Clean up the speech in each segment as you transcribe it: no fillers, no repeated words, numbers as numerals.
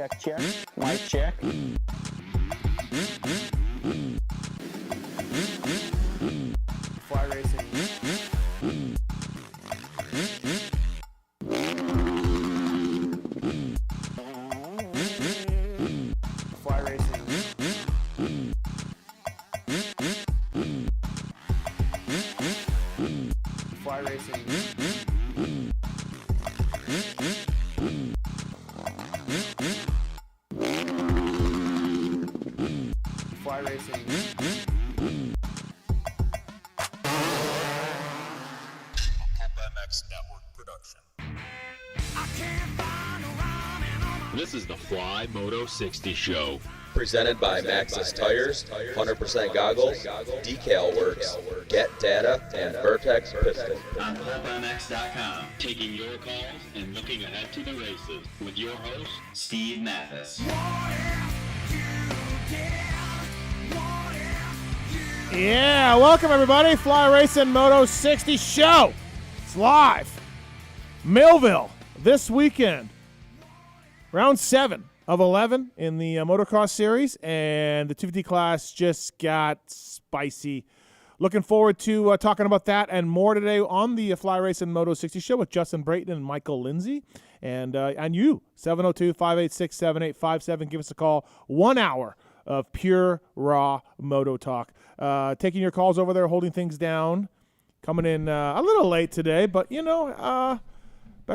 check, check. Mic check. Fly racing. Fly racing. Fly racing. Fly racing. MX Network production. This is the Fly Moto 60 Show. Presented by Maxxis Tires, 100% Goggles, Decal Works, Get Data, and Vertex Piston. On PulpMX.com, taking your calls and looking ahead to the races with your host, Steve Mathis. Yeah, welcome everybody. Fly Racing Moto 60 Show. It's live. Millville this weekend. Round 7 of 11 in the motocross series, and the 250 class just got spicy. Looking forward to talking about that and more today on the Fly Racing Moto 60 Show with Justin Brayton and Michael Lindsay. And you, 702-586-7857. Give us a call. 1 hour of pure, raw moto talk. Taking your calls over there, holding things down. Coming in a little late today, but, better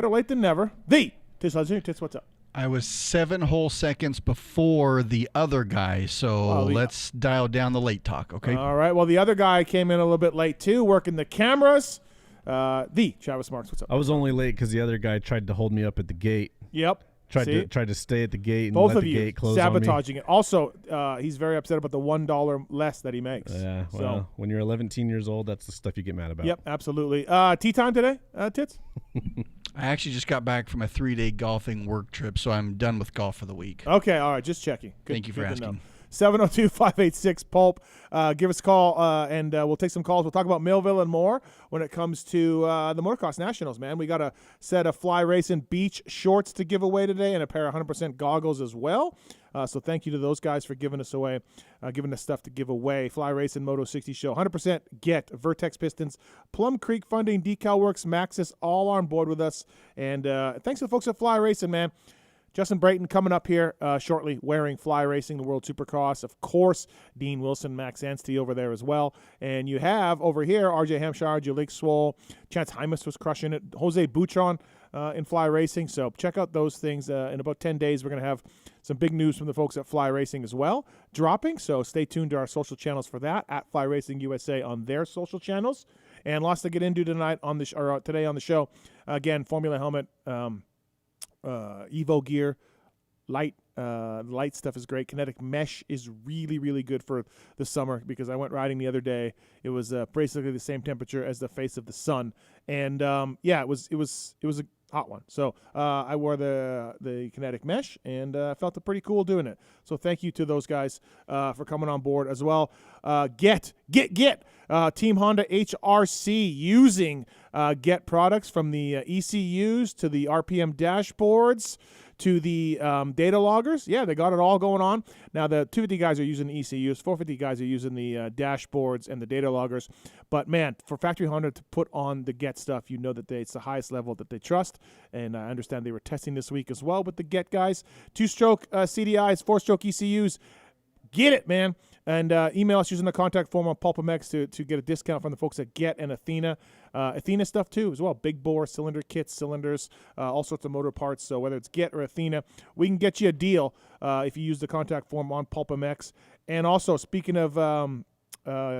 late than never. Tits, what's up? I was 7 whole seconds before the other guy, so let's dial down the late talk, okay? All right. Well, the other guy came in a little bit late, too, working the cameras. Travis Marks, what's up? I was only late because the other guy tried to hold me up at the gate. Yep. Tried to stay at the gate and Both let of the you gate close sabotaging it. Also, he's very upset about the $1 less that he makes. Yeah, well, when you're 11 years old, that's the stuff you get mad about. Yep, absolutely. Tea time today, Tits? I actually just got back from a 3-day golfing work trip, so I'm done with golf for the week. Okay, all right, just checking. Thank you for asking. 702-586-PULP. Give us a call, and we'll take some calls. We'll talk about Millville and more when it comes to the Motocross Nationals, man. We got a set of Fly Racing beach shorts to give away today and a pair of 100% goggles as well. So thank you to those guys for giving us away, giving us stuff to give away. Fly Racing Moto 60 Show, 100% Get, Vertex Pistons, Plum Creek Funding, Decal Works, Maxxis, all on board with us. And thanks to the folks at Fly Racing, man. Justin Brayton coming up here shortly wearing Fly Racing, the World Supercross. Of course, Dean Wilson, Max Anstey over there as well. And you have over here RJ Hampshire, Jalik Swoll, Chance Hymas was crushing it, Jose Butron in Fly Racing. So check out those things. In about 10 days, we're going to have some big news from the folks at Fly Racing as well dropping. So stay tuned to our social channels for that, at Fly Racing USA on their social channels. And lots to get into tonight on the today on the show. Again, Formula Helmet, Evo gear, light stuff is great. Kinetic mesh is really, really good for the summer because I went riding the other day. It was basically the same temperature as the face of the sun, and it was a hot one. So I wore the kinetic mesh and felt it pretty cool doing it. So thank you to those guys for coming on board as well. Get Team Honda HRC using Get products from the ECUs to the RPM dashboards to the data loggers. Yeah, they got it all going on. Now, the 250 guys are using the ECUs. 450 guys are using the dashboards and the data loggers. But, man, for Factory Honda to put on the Get stuff, you know that it's the highest level that they trust. And I understand they were testing this week as well with the Get guys. 2-stroke CDIs, 4-stroke ECUs. Get it, man. And email us using the contact form on PulpMX to get a discount from the folks at Get and Athena. Athena stuff, too, as well. Big bore, cylinder kits, cylinders, all sorts of motor parts. So whether it's Get or Athena, we can get you a deal if you use the contact form on PulpMX. And also, speaking of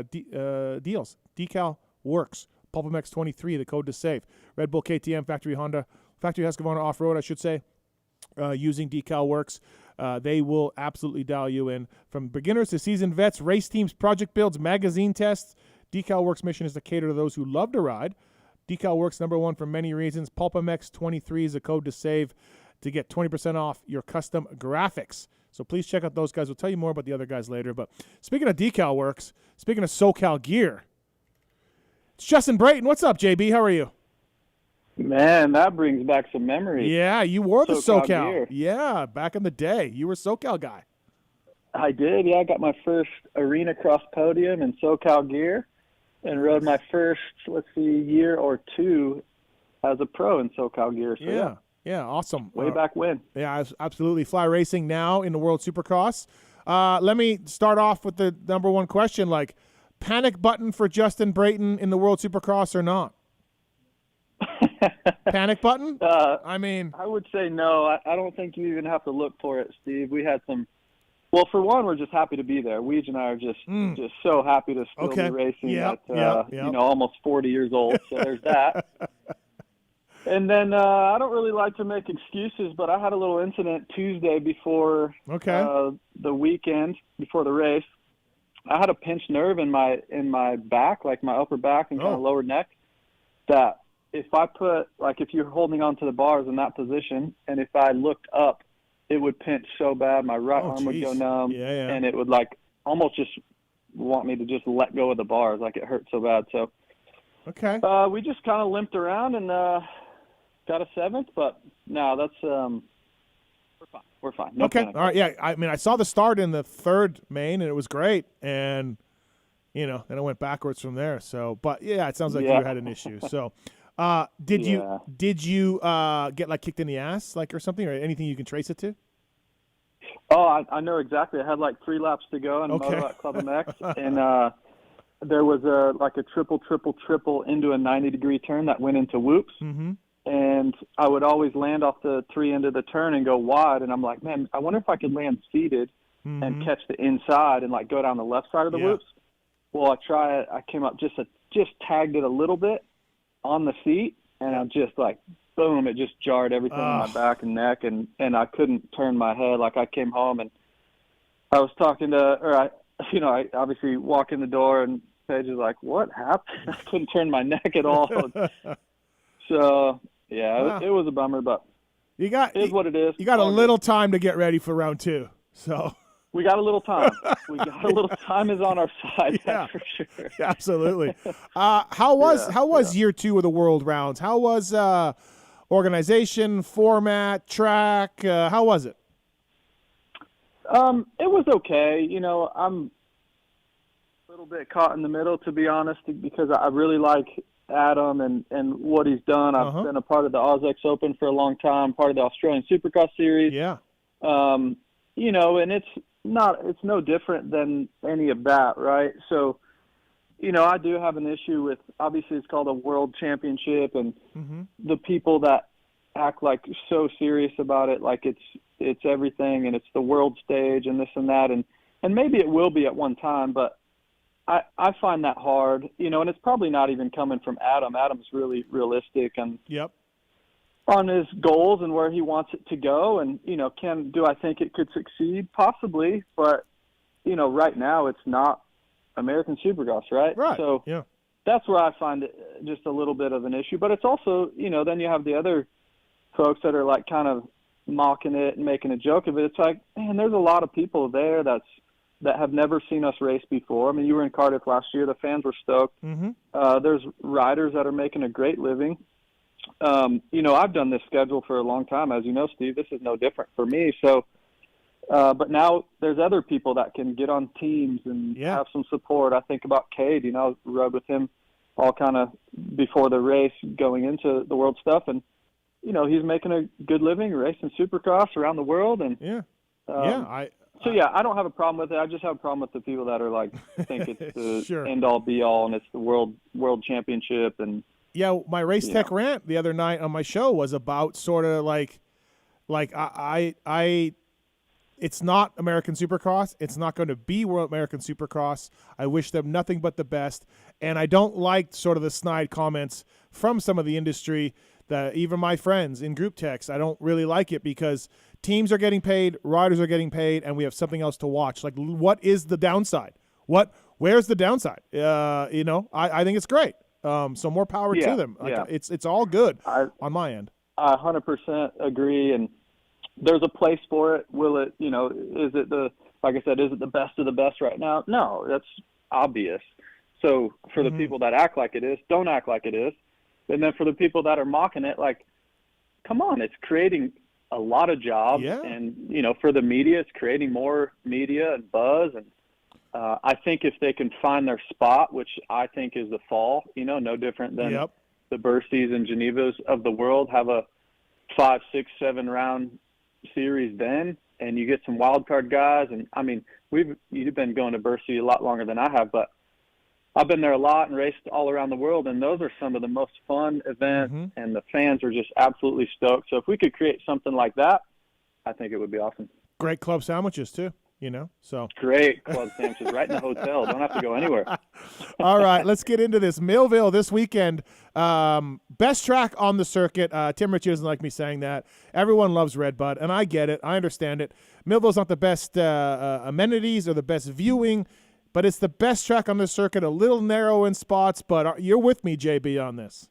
deals, Decal Works, PulpMX 23, the code to save. Red Bull KTM, Factory Husqvarna Off-Road, I should say, using Decal Works. They will absolutely dial you in. From beginners to seasoned vets, race teams, project builds, magazine tests, Decal Works' mission is to cater to those who love to ride. Decal Works, #1 for many reasons. PulpMX 23 is a code to save to get 20% off your custom graphics. So please check out those guys. We'll tell you more about the other guys later. But speaking of Decal Works, speaking of SoCal gear, it's Justin Brayton. What's up, JB? How are you? Man, that brings back some memories. Yeah, you wore the SoCal SoCal. gear. Yeah, back in the day. You were a SoCal guy. I did, yeah. I got my first arena cross podium in SoCal gear and rode my first, year or two as a pro in SoCal gear. So, Yeah. Yeah, awesome. way back when. Yeah, absolutely. Fly racing now in the World Supercross. Let me start off with the number one question, like panic button for Justin Brayton in the World Supercross or not? Panic button? I would say no. I don't think you even have to look for it, Steve. We had some. Well, for one, we're just happy to be there. Weege and I are just so happy to still be racing at almost 40 years old. So there's that. And then I don't really like to make excuses, but I had a little incident Tuesday before the weekend, before the race. I had a pinched nerve in my back, like my upper back and kind of lower neck, that if I put, like if you're holding on to the bars in that position, and if I looked up, it would pinch so bad. My right arm would go numb, and it would like almost just want me to just let go of the bars. Like it hurt so bad. So we just kind of limped around and got a 7th, but no, that's we're fine. No panic. All right. Yeah. I mean, I saw the start in the 3rd main, and it was great, and then it went backwards from there. So, but yeah, it sounds like you had an issue. So. Did you get like kicked in the ass, like, or something, or anything you can trace it to? Oh, I know exactly. I had like 3 laps to go in Moto at Club MX, and there was a triple into a 90-degree turn that went into whoops, and I would always land off the 3 end of the turn and go wide, and I'm like, man, I wonder if I could land seated and catch the inside and like go down the left side of the whoops. Well, I tried. I came up just tagged it a little bit on the seat, and I'm just like, boom, it just jarred everything in my back and neck, and I couldn't turn my head. Like I came home and I was talking I obviously walk in the door and Paige is like, what happened? I couldn't turn my neck at all. So yeah, it was a bummer, but it is what it is. You got a little time to get ready for round 2. So we got a little time. Time is on our side, that's for sure. Yeah, absolutely. How was year 2 of the World Rounds? How was organization, format, track? How was it? It was okay. I'm a little bit caught in the middle, to be honest, because I really like Adam and what he's done. I've been a part of the AusX Open for a long time, part of the Australian Supercross Series. Yeah. And it's no different than any of that, right? So, I do have an issue with, obviously it's called a world championship, and the people that act like so serious about it, like it's everything and it's the world stage and this and that, and maybe it will be at one time, but I find that hard, and it's probably not even coming from Adam. Adam's really realistic and on his goals and where he wants it to go. And, do I think it could succeed? Possibly. But, right now it's not American Supercross, right? Right. So that's where I find it just a little bit of an issue. But it's also, then you have the other folks that are like kind of mocking it and making a joke of it. It's like, man, there's a lot of people there that have never seen us race before. I mean, you were in Cardiff last year. The fans were stoked. There's riders that are making a great living. I've done this schedule for a long time. As you know, Steve, this is no different for me. So, but now there's other people that can get on teams and have some support. I think about Cade, I rode with him all kind of before the race going into the world stuff. And, he's making a good living racing Supercross around the world. And I don't have a problem with it. I just have a problem with the people that are like, think it's the end all be all and it's the world championship. And, my race tech rant the other night on my show was about sort of like it's not American Supercross. It's not going to be World American Supercross. I wish them nothing but the best. And I don't like sort of the snide comments from some of the industry, that even my friends in group text. I don't really like it because teams are getting paid, riders are getting paid, and we have something else to watch. Like, what is the downside? Where's the downside? I think it's great. So more power to them. It's all good on my end. I 100% agree, and there's a place for it. Will it? Is it like I said, is it the best of the best right now? No, that's obvious. So for the people that act like it is, don't act like it is. And then for the people that are mocking it, like, come on, it's creating a lot of jobs. Yeah. And, you know, for the media, it's creating more media and buzz. And I think if they can find their spot, which I think is the fall, you know, no different than the Bursies and Genevas of the world, have a 5, 6, 7 round series then, and you get some wild card guys. And I mean, you've been going to Bercy a lot longer than I have, but I've been there a lot and raced all around the world, and those are some of the most fun events, and the fans are just absolutely stoked. So if we could create something like that, I think it would be awesome. Great club sandwiches too, you know. So great club sandwiches right in the hotel. Don't have to go anywhere. All right, let's get into this. Millville this weekend, best track on the circuit. Tim Ritchie doesn't like me saying that. Everyone loves Redbud, and I get it. I understand it. Millville's not the best amenities or the best viewing, but it's the best track on the circuit, a little narrow in spots, but you're with me, JB, on this.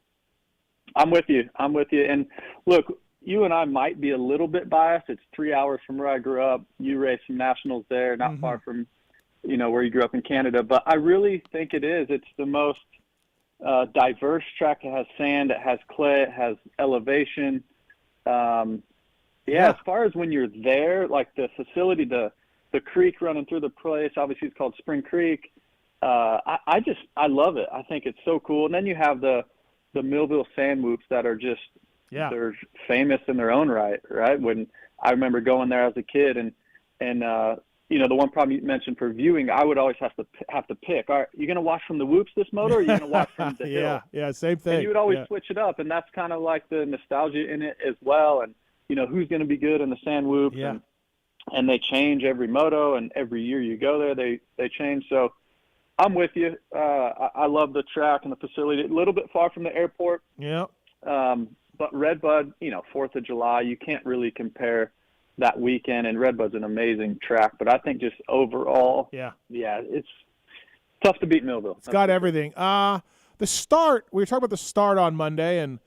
I'm with you. And look, you and I might be a little bit biased. It's 3 hours from where I grew up. You raced some nationals there, not far from, you know, where you grew up in Canada. But I really think it is. It's the most diverse track. It has sand, it has clay, it has elevation. As far as when you're there, like the facility, the creek running through the place, obviously it's called Spring Creek. I love it. I think it's so cool. And then you have the Millville sand whoops that are just, they're famous in their own right? When I remember going there as a kid and you know, the one problem you mentioned for viewing, I would always have to pick. All right, you going to watch from the whoops this moto, or are you going to watch from the hill? Yeah, same thing. And you would always switch it up, and that's kind of like the nostalgia in it as well. And, you know, who's going to be good in the sand whoops. Yeah. And they change every moto, and every year you go there, they change. So I'm with you. I love the track and the facility. A little bit far from the airport. Yeah. But Redbud, you know, 4th of July, you can't really compare that weekend. And Redbud's an amazing track. But I think just overall, it's tough to beat Millville. It's got everything. The start, we were talking about the start on Monday, and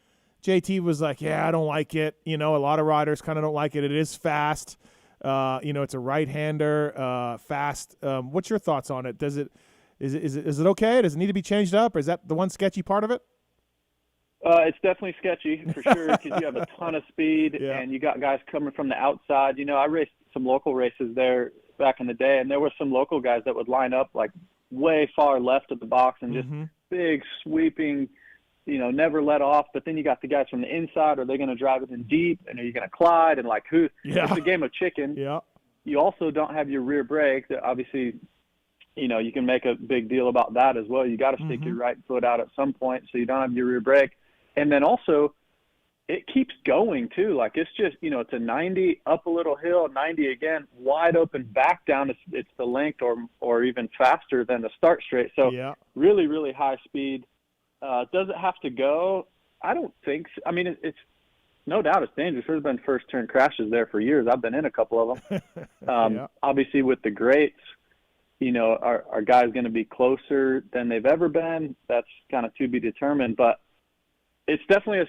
JT was like, I don't like it. You know, a lot of riders kind of don't like it. It is fast. You know, it's a right-hander, fast. What's your thoughts on it? Is it okay? Does it need to be changed up? Or is that the one sketchy part of it? It's definitely sketchy for sure, because you have a ton of speed and you got guys coming from the outside. You know, I raced some local races there back in the day, and there were some local guys that would line up like way far left of the box and just big sweeping, you know, never let off. But then you got the guys from the inside. Are they going to drive it in deep? And are you going to Clyde? And like who? It's a game of chicken. Yeah. You also don't have your rear brake. That obviously, you know, you can make a big deal about that as well. You got to stick your right foot out at some point, so you don't have your rear brake. And then also, it keeps going too. Like it's just, you know, it's a 90 up a little hill, 90 again, wide open back down. It's the length or even faster than the start straight. So really, really high speed. Does it have to go? I don't think so. I mean, it's no doubt it's dangerous. There's been first turn crashes there for years. I've been in a couple of them. Obviously with the greats, you know, are guys going to be closer than they've ever been? That's kind of to be determined, but it's definitely a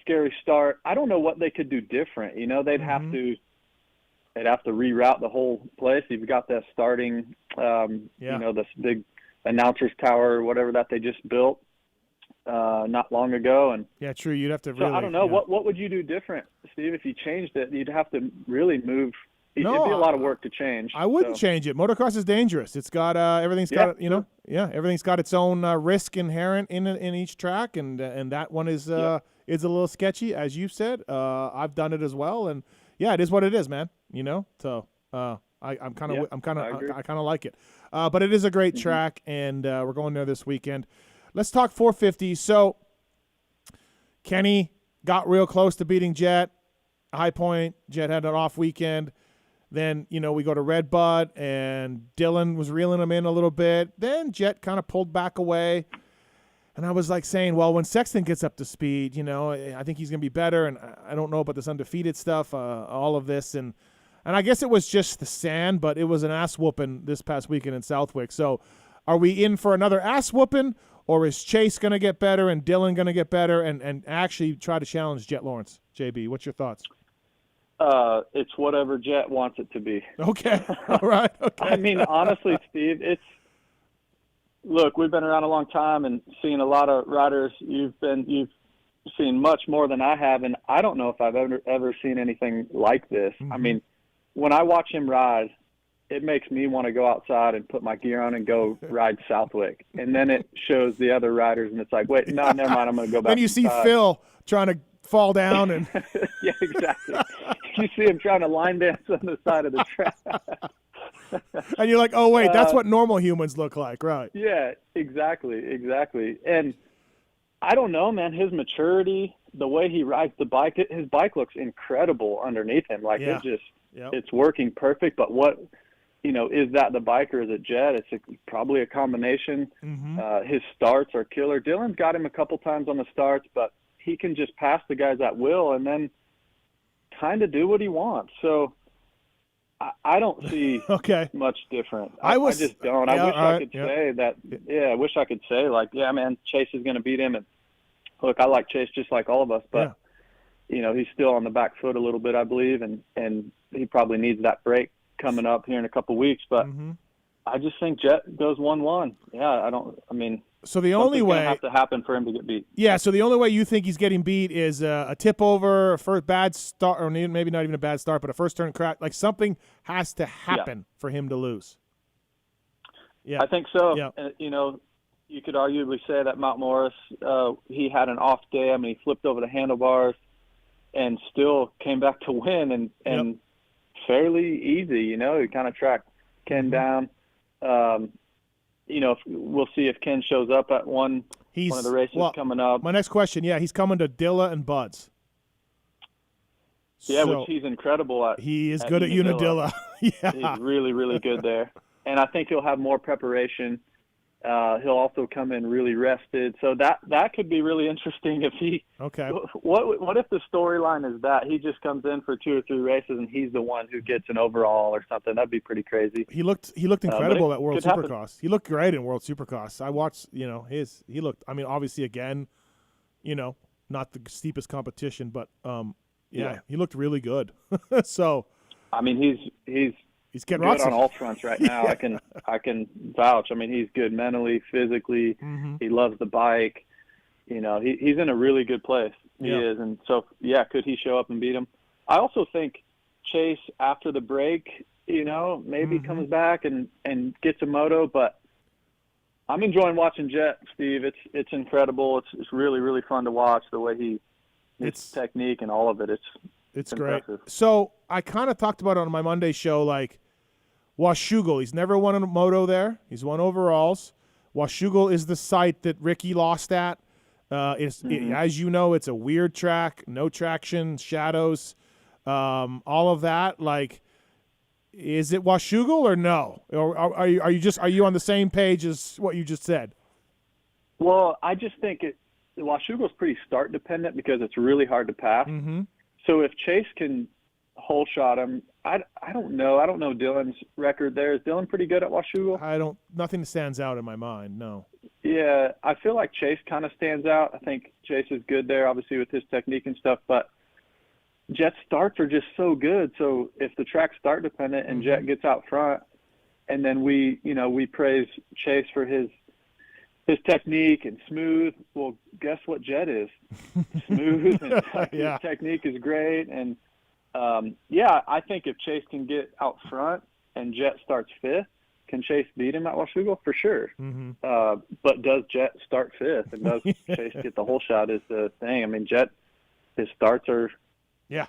scary start. I don't know what they could do different. You know, they'd have to reroute the whole place. You've got that starting, you know, this big announcer's tower or whatever that they just built not long ago. And true. You'd have to. So I don't know what would you do different, Steve, if you changed it? You'd have to really move. It'd be a lot of work to change. I wouldn't change it. Motocross is dangerous. It's got everything's got everything's got its own risk inherent in each track, and that one is a little sketchy, as you said. I've done it as well, and it is what it is, man. You know, so I kind of like it. But it is a great track, and we're going there this weekend. Let's talk 450. So Kenny got real close to beating Jet. High Point. Jet had an off weekend. Then, you know, we go to Redbud, and Dylan was reeling him in a little bit. Then Jet kind of pulled back away. And I was like saying, well, when Sexton gets up to speed, you know, I think he's going to be better. And I don't know about this undefeated stuff, all of this. And I guess it was just the sand, but it was an ass whooping this past weekend in Southwick. So are we in for another ass whooping, or is Chase going to get better and Dylan going to get better and actually try to challenge Jet Lawrence? JB, what's your thoughts? It's whatever Jet wants it to be. Okay. All right. Okay. I mean, honestly, Steve, look, we've been around a long time and seen a lot of riders. You've seen much more than I have, and I don't know if I've ever seen anything like this. Mm-hmm. I mean, when I watch him ride, it makes me want to go outside and put my gear on and go ride Southwick. And then it shows the other riders, and it's like, wait, no, never mind, I'm going to go back. Then you see Phil trying to fall down. And yeah, exactly. You see him trying to line dance on the side of the track. And you're like, oh, wait, that's what normal humans look like, right? Yeah, exactly. And I don't know, man, his maturity, the way he rides the bike, his bike looks incredible underneath him. Like, it's working perfect, but what – is that the bike or is it Jet? It's probably a combination. Mm-hmm. His starts are killer. Dylan's got him a couple times on the starts, but he can just pass the guys at will and then kind of do what he wants. So I don't see much different. I just don't. I wish I could say that. Yeah, I wish I could say, like, yeah, man, Chase is going to beat him. And look, I like Chase just like all of us, but he's still on the back foot a little bit, I believe, and he probably needs that break coming up here in a couple weeks, but I just think Jet goes 1-1. Yeah, so the only way have to happen for him to get beat. Yeah, so the only way you think he's getting beat is a tip over, a first bad start, or maybe not even a bad start, but a first turn crash. Like something has to happen for him to lose. Yeah, I think so. Yeah. You could arguably say that Mount Morris, he had an off day. I mean, he flipped over the handlebars and still came back to win and fairly easy, he kind of tracked Ken down. We'll see if Ken shows up at one of the races coming up. My next question, he's coming to Dilla and Bud's. Yeah, which he's incredible at. He is good at Unadilla. Yeah. He's really, really good there. And I think he'll have more preparation. He'll also come in really rested. So that could be really interesting if he – Okay. What if the storyline is that he just comes in for 2 or 3 races and he's the one who gets an overall or something? That'd be pretty crazy. He looked incredible at World Supercross. He looked great in World Supercross. I watched, he looked – I mean, obviously, again, not the steepest competition, but, he looked really good. So – I mean, he's getting good on all fronts right now. I can vouch. I mean, he's good mentally, physically. Mm-hmm. He loves the bike. He's in a really good place. He is. And so, could he show up and beat him? I also think Chase, after the break, maybe comes back and gets a moto. But I'm enjoying watching Jet, Steve. It's incredible. It's really, really fun to watch the way his technique and all of it. It's great. impressive. So I kind of talked about it on my Monday show, like Washougal. He's never won a moto there. He's won overalls. Washougal is the site that Ricky lost at. As you know, it's a weird track, no traction, shadows, all of that. Like, is it Washougal or no? Or are you on the same page as what you just said? Well, I just think Washougal's pretty start dependent because it's really hard to pass. Mm-hmm. So if Chase can hole shot him, I don't know. I don't know Dylan's record there. Is Dylan pretty good at Washougal? Nothing stands out in my mind, no. Yeah, I feel like Chase kind of stands out. I think Chase is good there, obviously, with his technique and stuff. But Jet's starts are just so good. So if the track's start dependent and Jet gets out front, and then we praise Chase for his technique and smooth. Well, guess what Jet is? Smooth and his technique is great. And I think if Chase can get out front and Jet starts 5th, can Chase beat him at Washougal? For sure. Mm-hmm. But does Jet start 5th? And does Chase get the whole shot is the thing. I mean, Jet, his starts are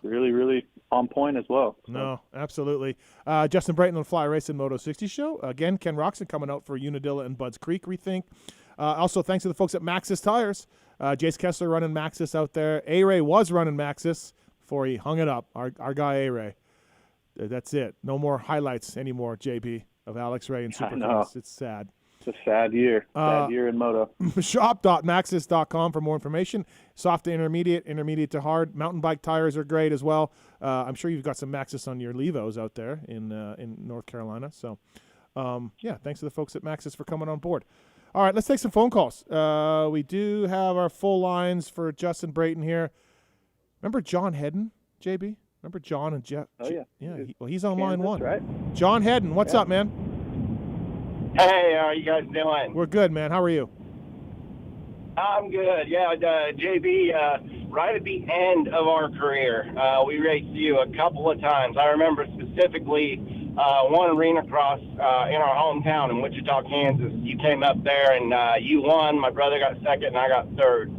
really, really on point as well. So. No, absolutely. Justin Brayton on Fly Racing Moto 60 show. Again, Ken Roxon coming out for Unadilla and Bud's Creek, we think. Also, thanks to the folks at Maxxis Tires. Jace Kessler running Maxxis out there. A-Ray was running Maxxis before he hung it up. Our guy A-Ray. That's it. No more highlights anymore, JB, of Alex Ray and Supercross. It's sad. It's a sad year. Sad year in Moto. Shop.maxxis.com for more information. Soft to intermediate to hard. Mountain bike tires are great as well. I'm sure you've got some Maxxis on your Levos out there in North Carolina. So, thanks to the folks at Maxxis for coming on board. All right, let's take some phone calls. We do have our full lines for Justin Brayton here. Remember John Hedden, JB? Remember John and Jeff? Oh, yeah. Yeah, he's on line 1. Right. John Hedden, what's up, man? Hey, how are you guys doing? We're good, man. How are you? I'm good. Yeah, JB, right at the end of our career, we raced you a couple of times. I remember specifically one arena cross in our hometown in Wichita, Kansas. You came up there and you won. My brother got second and I got third.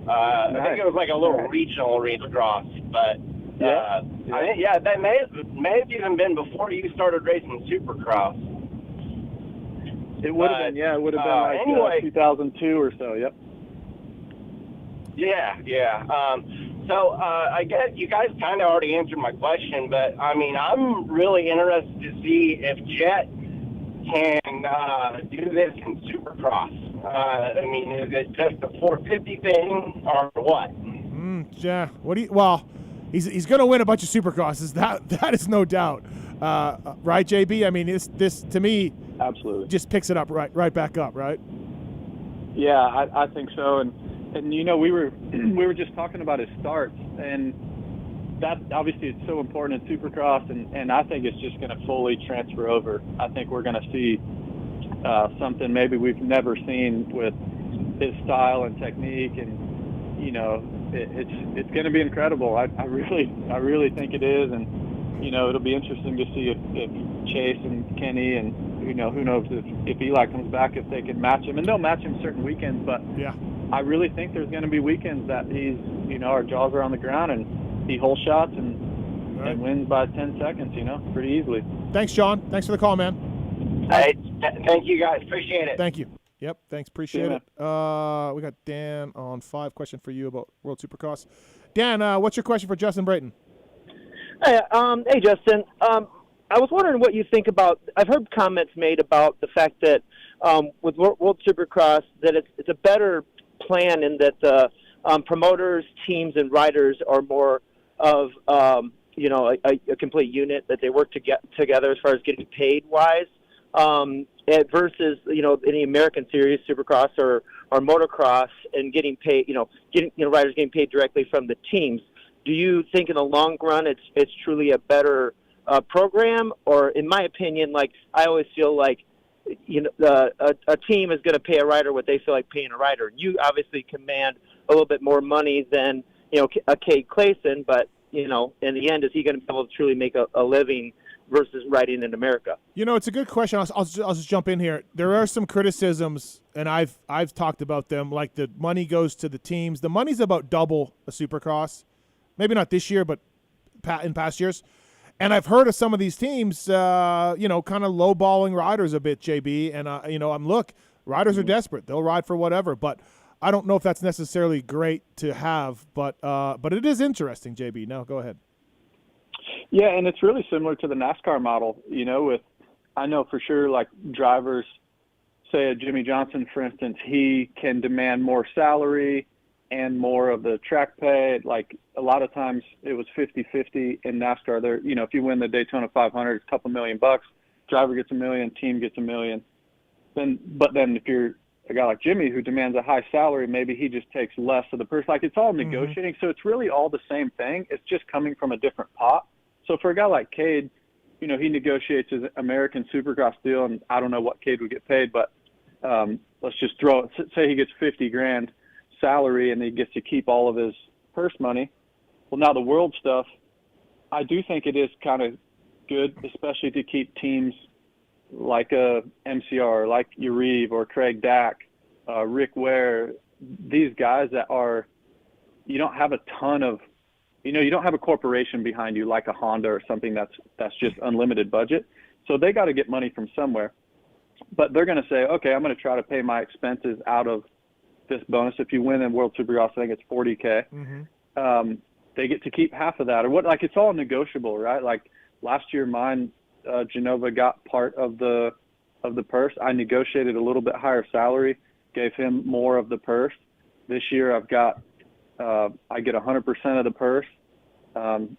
Nice. I think it was like a little regional arena cross, but that may have even been before you started racing Supercross. It would have been, it would have been like anyway, 2002 or so. Yep. Yeah. I guess you guys kind of already answered my question, but I mean, I'm really interested to see if Jet can do this in Supercross. I mean, is it just a 450 thing or what? Yeah. Well, he's going to win a bunch of Supercrosses. That is no doubt. Right, JB? I mean, this to me absolutely just picks it up right back up, right? Yeah, I think so. And you know, we were just talking about his starts, and that obviously it's so important in Supercross, and I think it's just going to fully transfer over. I think we're going to see something maybe we've never seen with his style and technique, and you know, it's going to be incredible. I really think it is, and you know, it'll be interesting to see if Chase and Kenny and you know, who knows if Eli comes back, if they can match him, and they'll match him certain weekends, but yeah. I really think there's going to be weekends that he's, you know, our jaws are on the ground and he hole shots and wins by 10 seconds, you know, pretty easily. Thanks, John. Thanks for the call, man. Hey, thank you guys. Appreciate it. Thank you. Yep, thanks. Appreciate it. We got Dan on 5. Question for you about World Supercross. Dan, what's your question for Justin Brayton? Hey, Justin. I was wondering what you think about. I've heard comments made about the fact that with World Supercross that it's a better plan in that the promoters, teams, and riders are more of a complete unit, that they work together as far as getting paid wise, versus in the American Series Supercross or motocross and getting paid, riders getting paid directly from the teams. Do you think in the long run it's truly a better program? Or in my opinion, like I always feel like a team is going to pay a rider what they feel like paying a rider. You obviously command a little bit more money than a Cade Clayson, but in the end, is he going to be able to truly make a living versus riding in America? It's a good question. I'll just jump in here. There are some criticisms, and I've talked about them. Like the money goes to the teams. The money's about double a Supercross. Maybe not this year, but in past years. And I've heard of some of these teams, kind of lowballing riders a bit, JB. And, riders are desperate. They'll ride for whatever. But I don't know if that's necessarily great to have. But it is interesting, JB. Now, go ahead. Yeah, and it's really similar to the NASCAR model, I know for sure, like drivers, say Jimmy Johnson, for instance, he can demand more salary and more of the track pay. Like a lot of times it was 50-50 in NASCAR. There, if you win the Daytona 500, it's a couple $1 million. Driver gets $1 million, team gets $1 million. But then if you're a guy like Jimmy who demands a high salary, maybe he just takes less of the purse. Like it's all negotiating. So it's really all the same thing. It's just coming from a different pot. So for a guy like Cade, he negotiates his American Supercross deal, and I don't know what Cade would get paid, but let's just say he gets $50,000 salary and he gets to keep all of his purse money. Well, now the world stuff, I do think it is kind of good, especially to keep teams like a MCR, like Uribe or Craig Dack, Rick Ware, these guys that are, you don't have a ton of, you don't have a corporation behind you like a Honda or something that's just unlimited budget. So they got to get money from somewhere. But they're going to say, okay, I'm going to try to pay my expenses out of this bonus. If you win in World Supercross, I think it's $40,000. Mm-hmm. They get to keep half of that, or what? Like it's all negotiable, right? Like last year, Genova got part of the purse. I negotiated a little bit higher salary, gave him more of the purse. This year, I've got I get 100% of the purse, and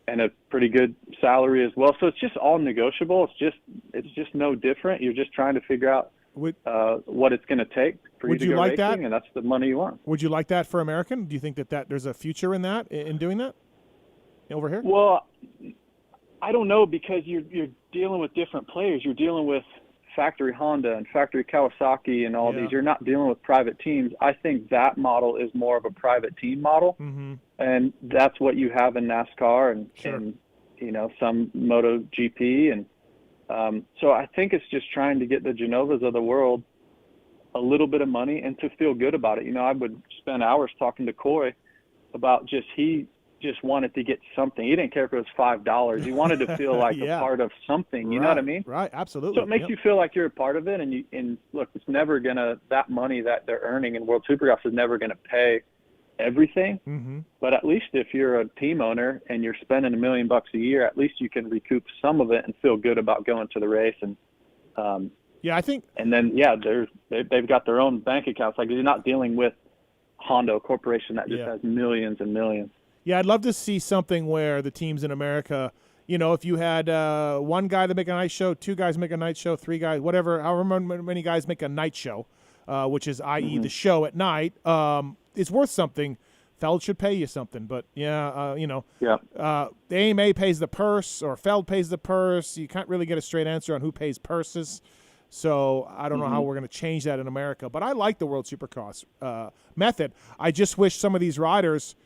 a pretty good salary as well. So it's just all negotiable. It's just no different. You're just trying to figure out what it's going to take for you to go racing, and that's the money you want. Would you like that for American? Do you think that there's a future in that, in doing that over here? Well, I don't know, because you're dealing with different players. You're dealing with factory Honda and factory Kawasaki and all these. You're not dealing with private teams. I think that model is more of a private team model, and that's what you have in NASCAR and you know, some Moto GP. And so I think it's just trying to get the Genovas of the world a little bit of money and to feel good about it. You know, I would spend hours talking to Coy about he just wanted to get something. He didn't care if it was $5. He wanted to feel like a part of something. You know what I mean? Right. Absolutely. So it makes you feel like you're a part of it. And look, it's never that money that they're earning in World Supercross is never going to pay everything. But at least if you're a team owner and you're spending $1 million a year, at least you can recoup some of it and feel good about going to the race. And, I think. And then, they've got their own bank accounts. Like, you're not dealing with Honda Corporation that just has millions and millions. Yeah, I'd love to see something where the teams in America, you know, if you had one guy that make a night show, two guys make a night show, three guys, whatever, however many guys make a night show, which is i.e. the show at night, it's worth something. Feld should pay you something, but you know, the AMA pays the purse or Feld pays the purse. You can't really get a straight answer on who pays purses. So I don't know how we're going to change that in America. But I like the World Supercross method. I just wish some of these riders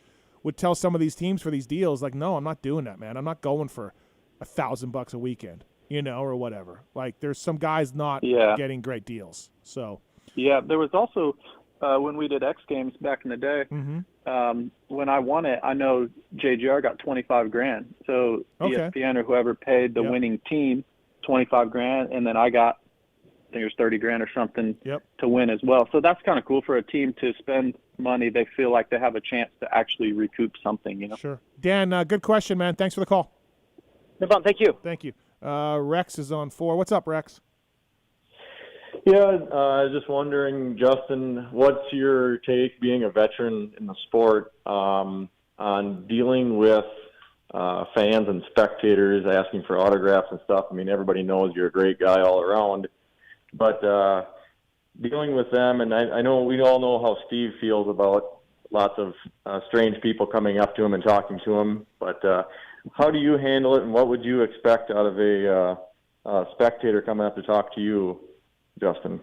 would tell some of these teams for these deals, like, no, I'm not doing that, man. I'm not going for $1,000 a weekend, you know, or whatever. Like, there's some guys not getting great deals. So there was also when we did X Games back in the day. When I won it, I know JGR got $25,000. So ESPN or whoever paid the winning team $25,000, and then I got, I think it was $30,000 or something to win as well. So that's kind of cool for a team to spend money. They feel like they have a chance to actually recoup something, you know? Sure. Dan, good question, man. Thanks for the call. No problem. Thank you. Thank you. Rex is on 4. What's up, Rex? Yeah, I was just wondering, Justin, what's your take, being a veteran in the sport, on dealing with fans and spectators asking for autographs and stuff? I mean, everybody knows you're a great guy all around, but dealing with them, and I know we all know how Steve feels about lots of strange people coming up to him and talking to him, but how do you handle it, and what would you expect out of a spectator coming up to talk to you, Justin?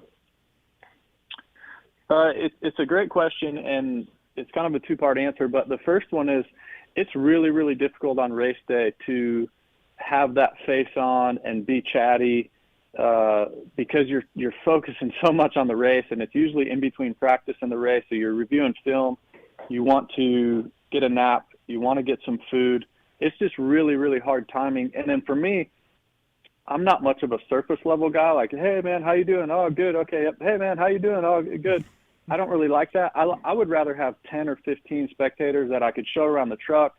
It's a great question, and it's kind of a two-part answer, but the first one is it's really, really difficult on race day to have that face on and be chatty because you're focusing so much on the race, and it's usually in between practice and the race, so you're reviewing film, you want to get a nap, you want to get some food. It's just really, really hard timing. And then for me, I'm not much of a surface level guy. Like, hey man, how you doing? Oh, good. Okay. Yep. Hey man, how you doing? Oh, good. I don't really like that. I would rather have 10 or 15 spectators that I could show around the truck,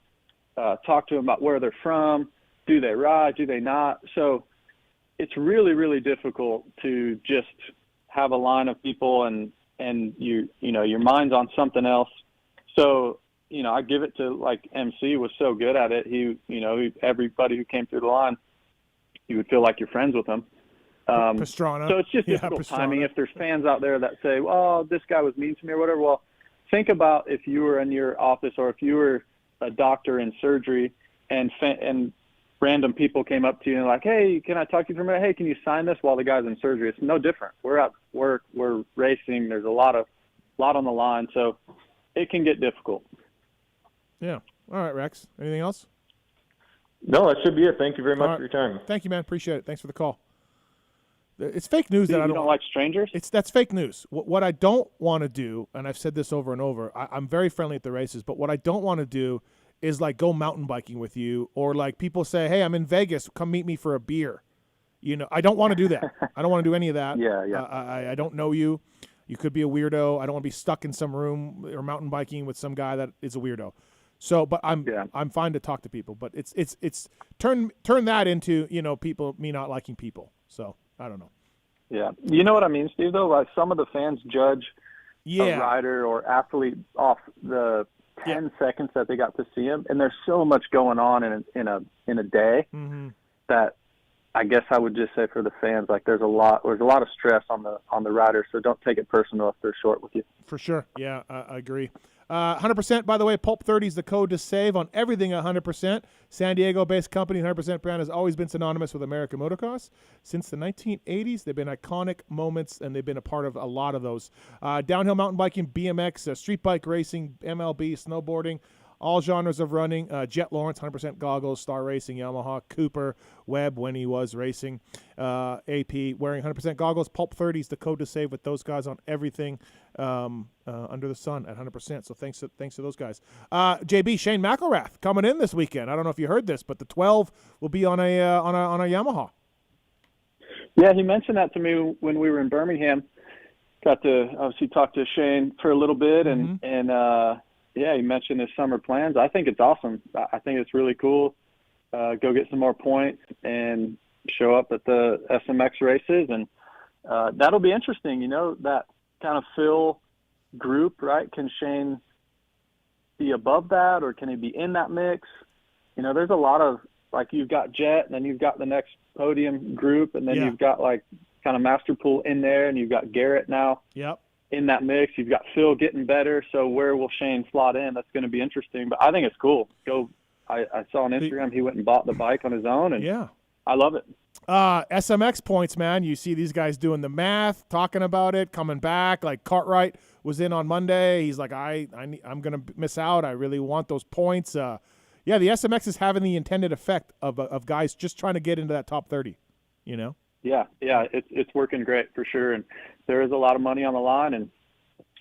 talk to them about where they're from. Do they ride? Do they not? So it's really, really difficult to just have a line of people and you know, your mind's on something else. So, you know, I give it to, like, MC was so good at it. Everybody who came through the line, you would feel like you're friends with them. Pastrana. So it's just difficult timing. If there's fans out there that say, well, this guy was mean to me or whatever, well, think about if you were in your office or if you were a doctor in surgery and random people came up to you and like, hey, can I talk to you for a minute? Hey, can you sign this while the guy's in surgery? It's no different. We're at work. We're racing. There's a lot on the line. So it can get difficult. Yeah. All right, Rex. Anything else? No, that should be it. Thank you very much for your time. Thank you, man. Appreciate it. Thanks for the call. It's fake news that I don't like strangers. That's fake news. What I don't want to do, and I've said this over and over, I'm very friendly at the races, but what I don't want to do is like go mountain biking with you, or like people say, hey, I'm in Vegas, come meet me for a beer. You know, I don't want to do that. I don't want to do any of that. I don't know you. You could be a weirdo. I don't want to be stuck in some room or mountain biking with some guy that is a weirdo. So, but I'm fine to talk to people, but it's turn that into, you know, me not liking people. So I don't know. Yeah. You know what I mean, Steve, though? Like some of the fans judge a rider or athlete off the 10 seconds that they got to see him. And there's so much going on in a day that I guess I would just say for the fans, like there's a lot of stress on the riders. So don't take it personal if they're short with you. For sure. Yeah, I agree. 100%, by the way, Pulp 30 is the code to save on everything 100%. San Diego-based company, 100% brand has always been synonymous with American motocross. Since the 1980s, they've been iconic moments, and they've been a part of a lot of those. Downhill mountain biking, BMX, street bike racing, MLB, snowboarding, all genres of running. Jet Lawrence, 100% goggles, Star Racing, Yamaha, Cooper, Webb when he was racing, AP, wearing 100% goggles. Pulp 30 is the code to save with those guys on everything under the sun at 100%. So thanks to those guys. JB, Shane McElrath coming in this weekend. I don't know if you heard this, but the 12 will be on a Yamaha. Yeah, he mentioned that to me when we were in Birmingham. Got to obviously talk to Shane for a little bit, and yeah, he mentioned his summer plans. I think it's awesome. I think it's really cool. Go get some more points and show up at the SMX races, and that'll be interesting. You know, that kind of Phil group, right? Can Shane be above that, or can he be in that mix? You know, there's a lot of, like, you've got Jet, and then you've got the next podium group, and then you've got, like, kind of Masterpool in there, and you've got Garrett now. Yep. In that mix. You've got Phil getting better, so where will Shane slot in? That's going to be interesting, but I think it's cool. I saw on Instagram he went and bought the bike on his own, and I love it. SMX points, man. You see these guys doing the math, talking about it, coming back. Like Cartwright was in on Monday. He's like, I'm going to miss out. I really want those points. The SMX is having the intended effect of guys just trying to get into that top 30, you know? Yeah, it's working great for sure, and there is a lot of money on the line, and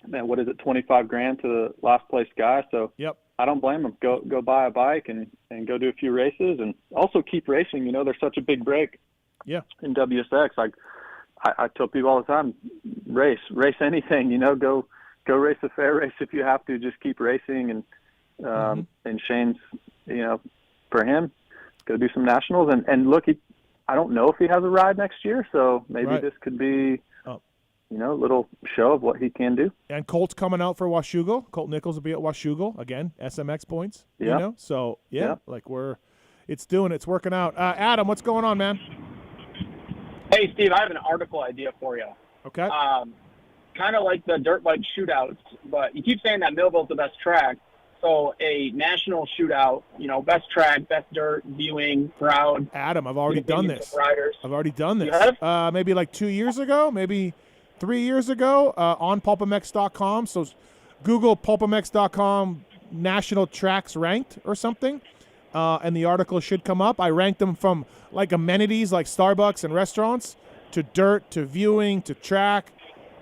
man, what is it, $25,000 to the last place guy? So I don't blame him. Go buy a bike and go do a few races, and also keep racing. You know, there's such a big break. In WSX, I tell people all the time, race anything. You know, go race a fair race if you have to. Just keep racing, and Shane's, you know, for him, go do some nationals, and look, I don't know if he has a ride next year, so maybe this could be, you know, a little show of what he can do. And Colt's coming out for Washougal. Colt Nichols will be at Washougal again. SMX points. You know, so like it's working out. Adam, what's going on, man? Hey, Steve, I have an article idea for you. Okay. Kind of like the dirt bike shootouts, but you keep saying that Millville's the best track. So a national shootout, you know, best track, best dirt, viewing, crowd. Adam, I've already done this. I've already done this. You have? Maybe like 2 years ago, maybe 3 years ago, on pulpmx.com. So Google pulpmx.com national tracks ranked or something, and the article should come up. I ranked them from like amenities like Starbucks and restaurants to dirt to viewing to track.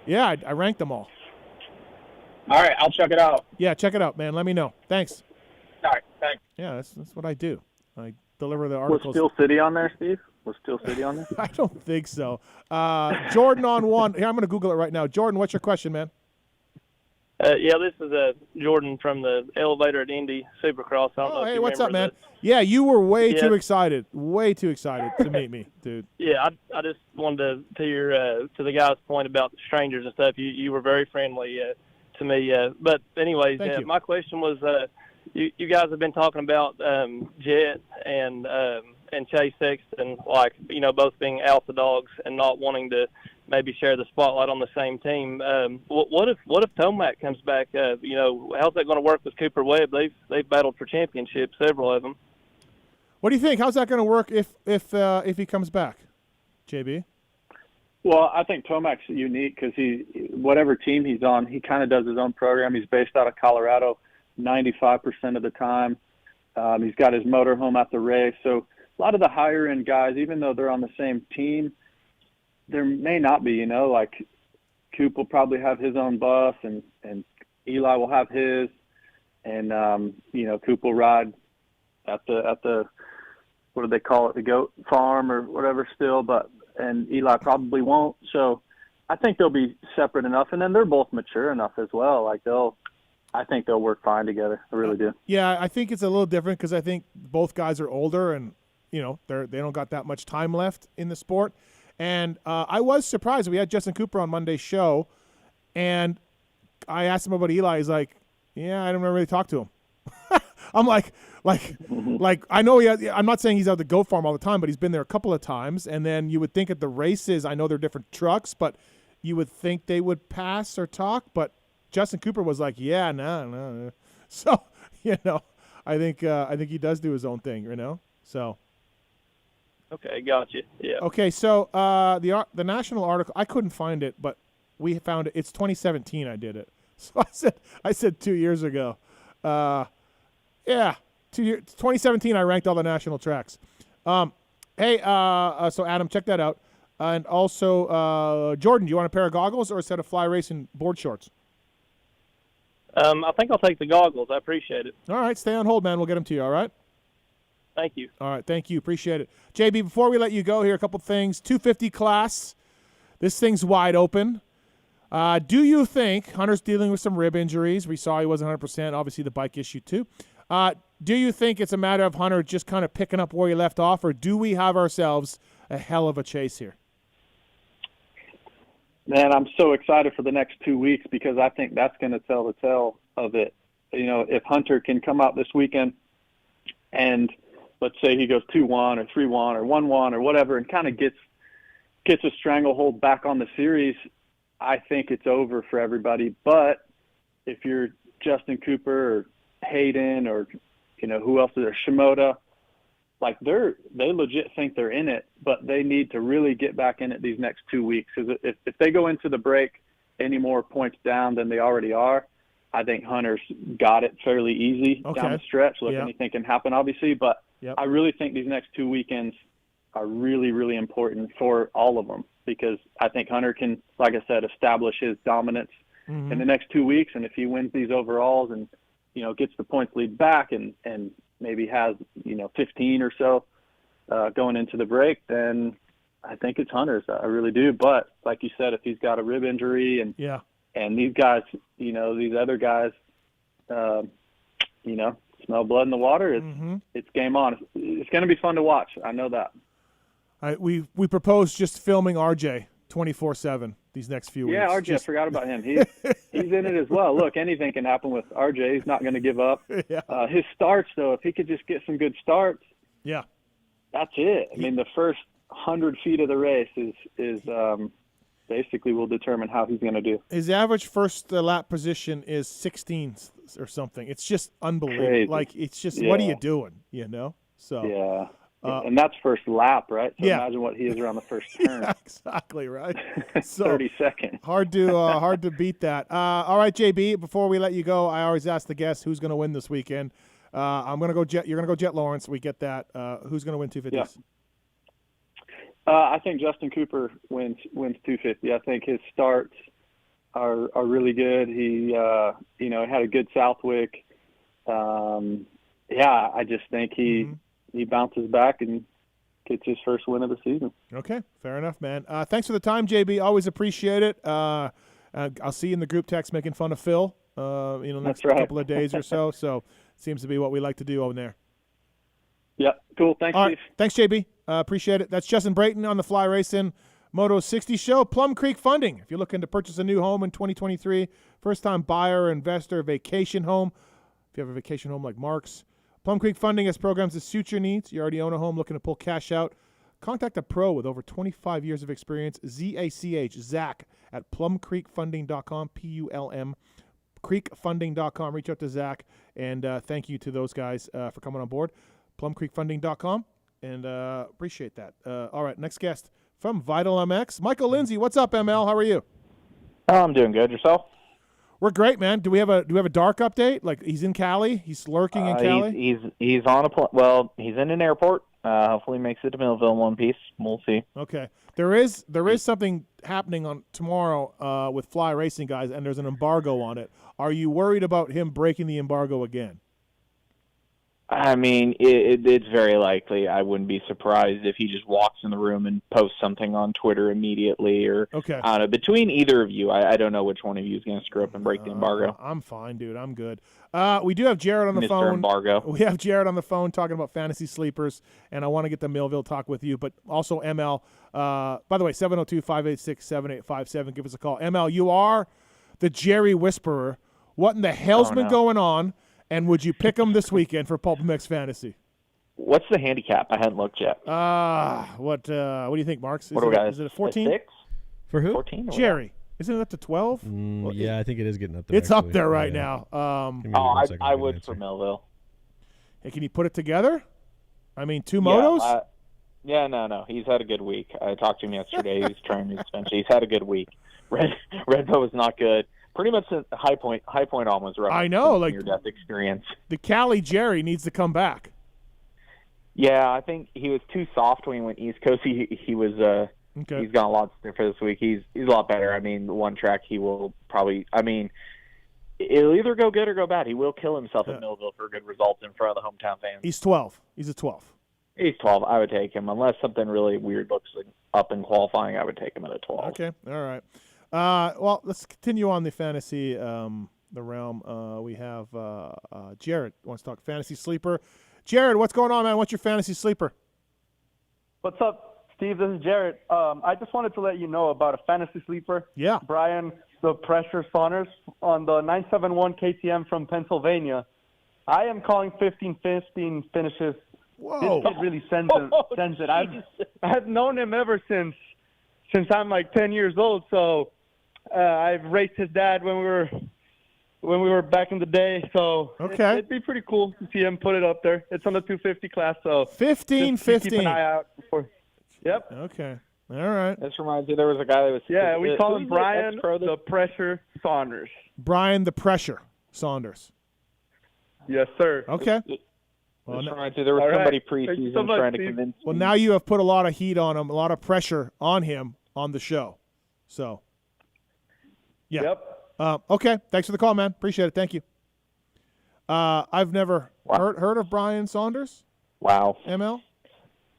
Yeah, I ranked them all. All right, I'll check it out. Yeah, check it out, man. Let me know. Thanks. All right, thanks. Yeah, that's what I do. I deliver the articles. Was Steel City on there, Steve? Was Steel City on there? I don't think so. Jordan on one. Here, I'm going to Google it right now. Jordan, what's your question, man? This is Jordan from the Elevator at Indy Supercross. Hey, what's up, man? Yeah, you were way too excited to meet me, dude. Yeah, I just wanted to hear to the guy's point about the strangers and stuff. You were very friendly to me. But anyways, my question was, you guys have been talking about Jet and Chase Sexton, like, you know, both being alpha dogs and not wanting to maybe share the spotlight on the same team. What if Tomac comes back? You know, how's that going to work with Cooper Webb? They've battled for championships, several of them. What do you think? How's that going to work if he comes back, JB? Well, I think Tomac's unique because whatever team he's on, he kind of does his own program. He's based out of Colorado 95% of the time. He's got his motorhome at the race. So a lot of the higher end guys, even though they're on the same team, there may not be, you know, like Coop will probably have his own bus and Eli will have his, and you know, Coop will ride at the what do they call it, the goat farm or whatever still, and Eli probably won't. So I think they'll be separate enough, and then they're both mature enough as well. Like I think they'll work fine together. I really do. Yeah, I think it's a little different because I think both guys are older and, you know, they don't got that much time left in the sport. And I was surprised. We had Justin Cooper on Monday's show, and I asked him about Eli. He's like, yeah, I don't really talk to him. I'm like I know I'm not saying he's out the goat farm all the time, but he's been there a couple of times. And then you would think at the races, I know they're different trucks, but you would think they would pass or talk. But Justin Cooper was like, yeah, no. So, I think he does do his own thing, So. Okay, gotcha. Yeah. Okay, so the national article, I couldn't find it, but we found it. It's 2017 I did it. So I said 2 years ago. 2017 I ranked all the national tracks. So Adam, check that out. And also, Jordan, do you want a pair of goggles or a set of Fly Racing board shorts? I think I'll take the goggles. I appreciate it. All right, stay on hold, man. We'll get them to you, all right? Thank you. All right, thank you. Appreciate it. JB, before we let you go here, a couple things. 250 class, this thing's wide open. Do you think Hunter's dealing with some rib injuries? We saw he wasn't 100%, obviously the bike issue too. Do you think it's a matter of Hunter just kind of picking up where he left off, or do we have ourselves a hell of a chase here? Man, I'm so excited for the next 2 weeks because I think that's going to tell the tale of it. If Hunter can come out this weekend and let's say he goes 2-1 or 3-1 or 1-1 or whatever and kind of gets a stranglehold back on the series, I think it's over for everybody. But if you're Justin Cooper or Hayden or, who else is there, Shimoda, like they legit think they're in it, but they need to really get back in it these next 2 weeks. Because if they go into the break any more points down than they already are, I think Hunter's got it fairly easy down the stretch. Look, anything can happen, obviously, but I really think these next 2 weekends are really, really important for all of them because I think Hunter can, like I said, establish his dominance in the next 2 weeks. And if he wins these overalls and, gets the points lead back and maybe has, 15 or so going into the break, then I think it's Hunter's. I really do. But like you said, if he's got a rib injury and these guys, these other guys, smell blood in the water, it's game on. It's going to be fun to watch. I know that. We propose just filming RJ 24/7 these next few weeks. Yeah, RJ, I forgot about him. He's in it as well. Look, anything can happen with RJ. He's not going to give up. His starts, though, if he could just get some good starts, that's it. I mean, the first 100 feet of the race is basically will determine how he's going to do. His average first lap position is 16th or something. It's just unbelievable. Crazy. Like, it's just, what are you doing, So yeah. And that's first lap, right? So imagine what he is around the first turn. Exactly, right? So 30 seconds. Hard to beat that. All right, JB, before we let you go, I always ask the guests who's going to win this weekend. I'm going to go Jet. You're going to go Jet Lawrence. We get that. Who's going to win 250s? I think Justin Cooper wins 250. I think his starts are really good. He had a good Southwick. I just think he bounces back and gets his first win of the season. Okay, fair enough, man. Thanks for the time, JB. Always appreciate it. I'll see you in the group text making fun of Phil. Next couple of days or so. So seems to be what we like to do over there. Yep, cool. Thanks, Steve. Thanks, JB. Appreciate it. That's Justin Brayton on the Fly Racing Moto 60 show. Plum Creek Funding. If you're looking to purchase a new home in 2023, first-time buyer, investor, vacation home. If you have a vacation home like Mark's, Plum Creek Funding has programs that suit your needs. You already own a home looking to pull cash out. Contact a pro with over 25 years of experience, Zach at plumcreekfunding.com, P-U-L-M, creekfunding.com. Reach out to Zach, and thank you to those guys for coming on board. plumcreekfunding.com, and appreciate that. All right, next guest from Vital MX, Michael Lindsay. What's up, ML? How are you? I'm doing good. Yourself? We're great, man. Do we have a dark update? Like, he's in Cali? He's lurking in Cali? He's on he's in an airport. Hopefully makes it to Millville in one piece. We'll see. Okay. There is something happening on tomorrow with Fly Racing guys, and there's an embargo on it. Are you worried about him breaking the embargo again? I mean, it's very likely. I wouldn't be surprised if he just walks in the room and posts something on Twitter immediately. Or okay. I don't know. Between either of you, I don't know which one of you is going to screw up and break the embargo. I'm fine, dude. I'm good. We do have Jared on the Mr. phone. Embargo. We have Jared on the phone talking about fantasy sleepers, and I want to get the Millville talk with you, but also ML. By the way, 702-586-7857. Give us a call. ML, you are the Jerry Whisperer. What in the hell's been going on? And would you pick them this weekend for Pulp MX Fantasy? What's the handicap? I hadn't looked yet. What do you think, Marks? What do we got? Is it a 14? 6? For who? 14? Jerry. Isn't it up to 12? Yeah, I think it is getting up there. It's up there right now. I would for Millville. Hey, can you put it together? I mean, 2 motos? No. He's had a good week. I talked to him yesterday. He's trying to suspension. He's had a good week. Red Bull was not good. Pretty much a high point almost rough. I know, like near-death experience. The Cali Jerry needs to come back. Yeah, I think he was too soft when he went East Coast. He was okay. He's got a lot stiffer this week. He's a lot better. I mean, the one track he will probably. I mean, it'll either go good or go bad. He will kill himself at Millville for good results in front of the hometown fans. He's 12. He's a 12. He's 12. I would take him unless something really weird looks up in qualifying. I would take him at a 12. Okay, all right. Well, let's continue on the fantasy the realm. We have Jared wants to talk fantasy sleeper. Jared, what's going on, man? What's your fantasy sleeper? What's up, Steve? This is Jared. I just wanted to let you know about a fantasy sleeper. Yeah. Brian, the Pressure Saunders on the 971 KTM from Pennsylvania. I am calling 15-15 finishes. Whoa. This kid really sends it. I've known him ever since I'm like 10 years old. So I've raced his dad when we were back in the day. So okay. It'd be pretty cool to see him put it up there. It's on the 250 class. So 15-15. Keep an eye out for. Yep. Okay. All right. This reminds me, there was a guy that was. Yeah, we call him Brian the Pressure Saunders. Brian the Pressure Saunders. Yes, sir. Okay. Well, there was somebody preseason trying to convince me. Well, now you have put a lot of heat on him, a lot of pressure on him on the show. So, yeah. Yep. Okay. Thanks for the call, man. Appreciate it. Thank you. I've never heard of Brian Saunders. Wow. ML?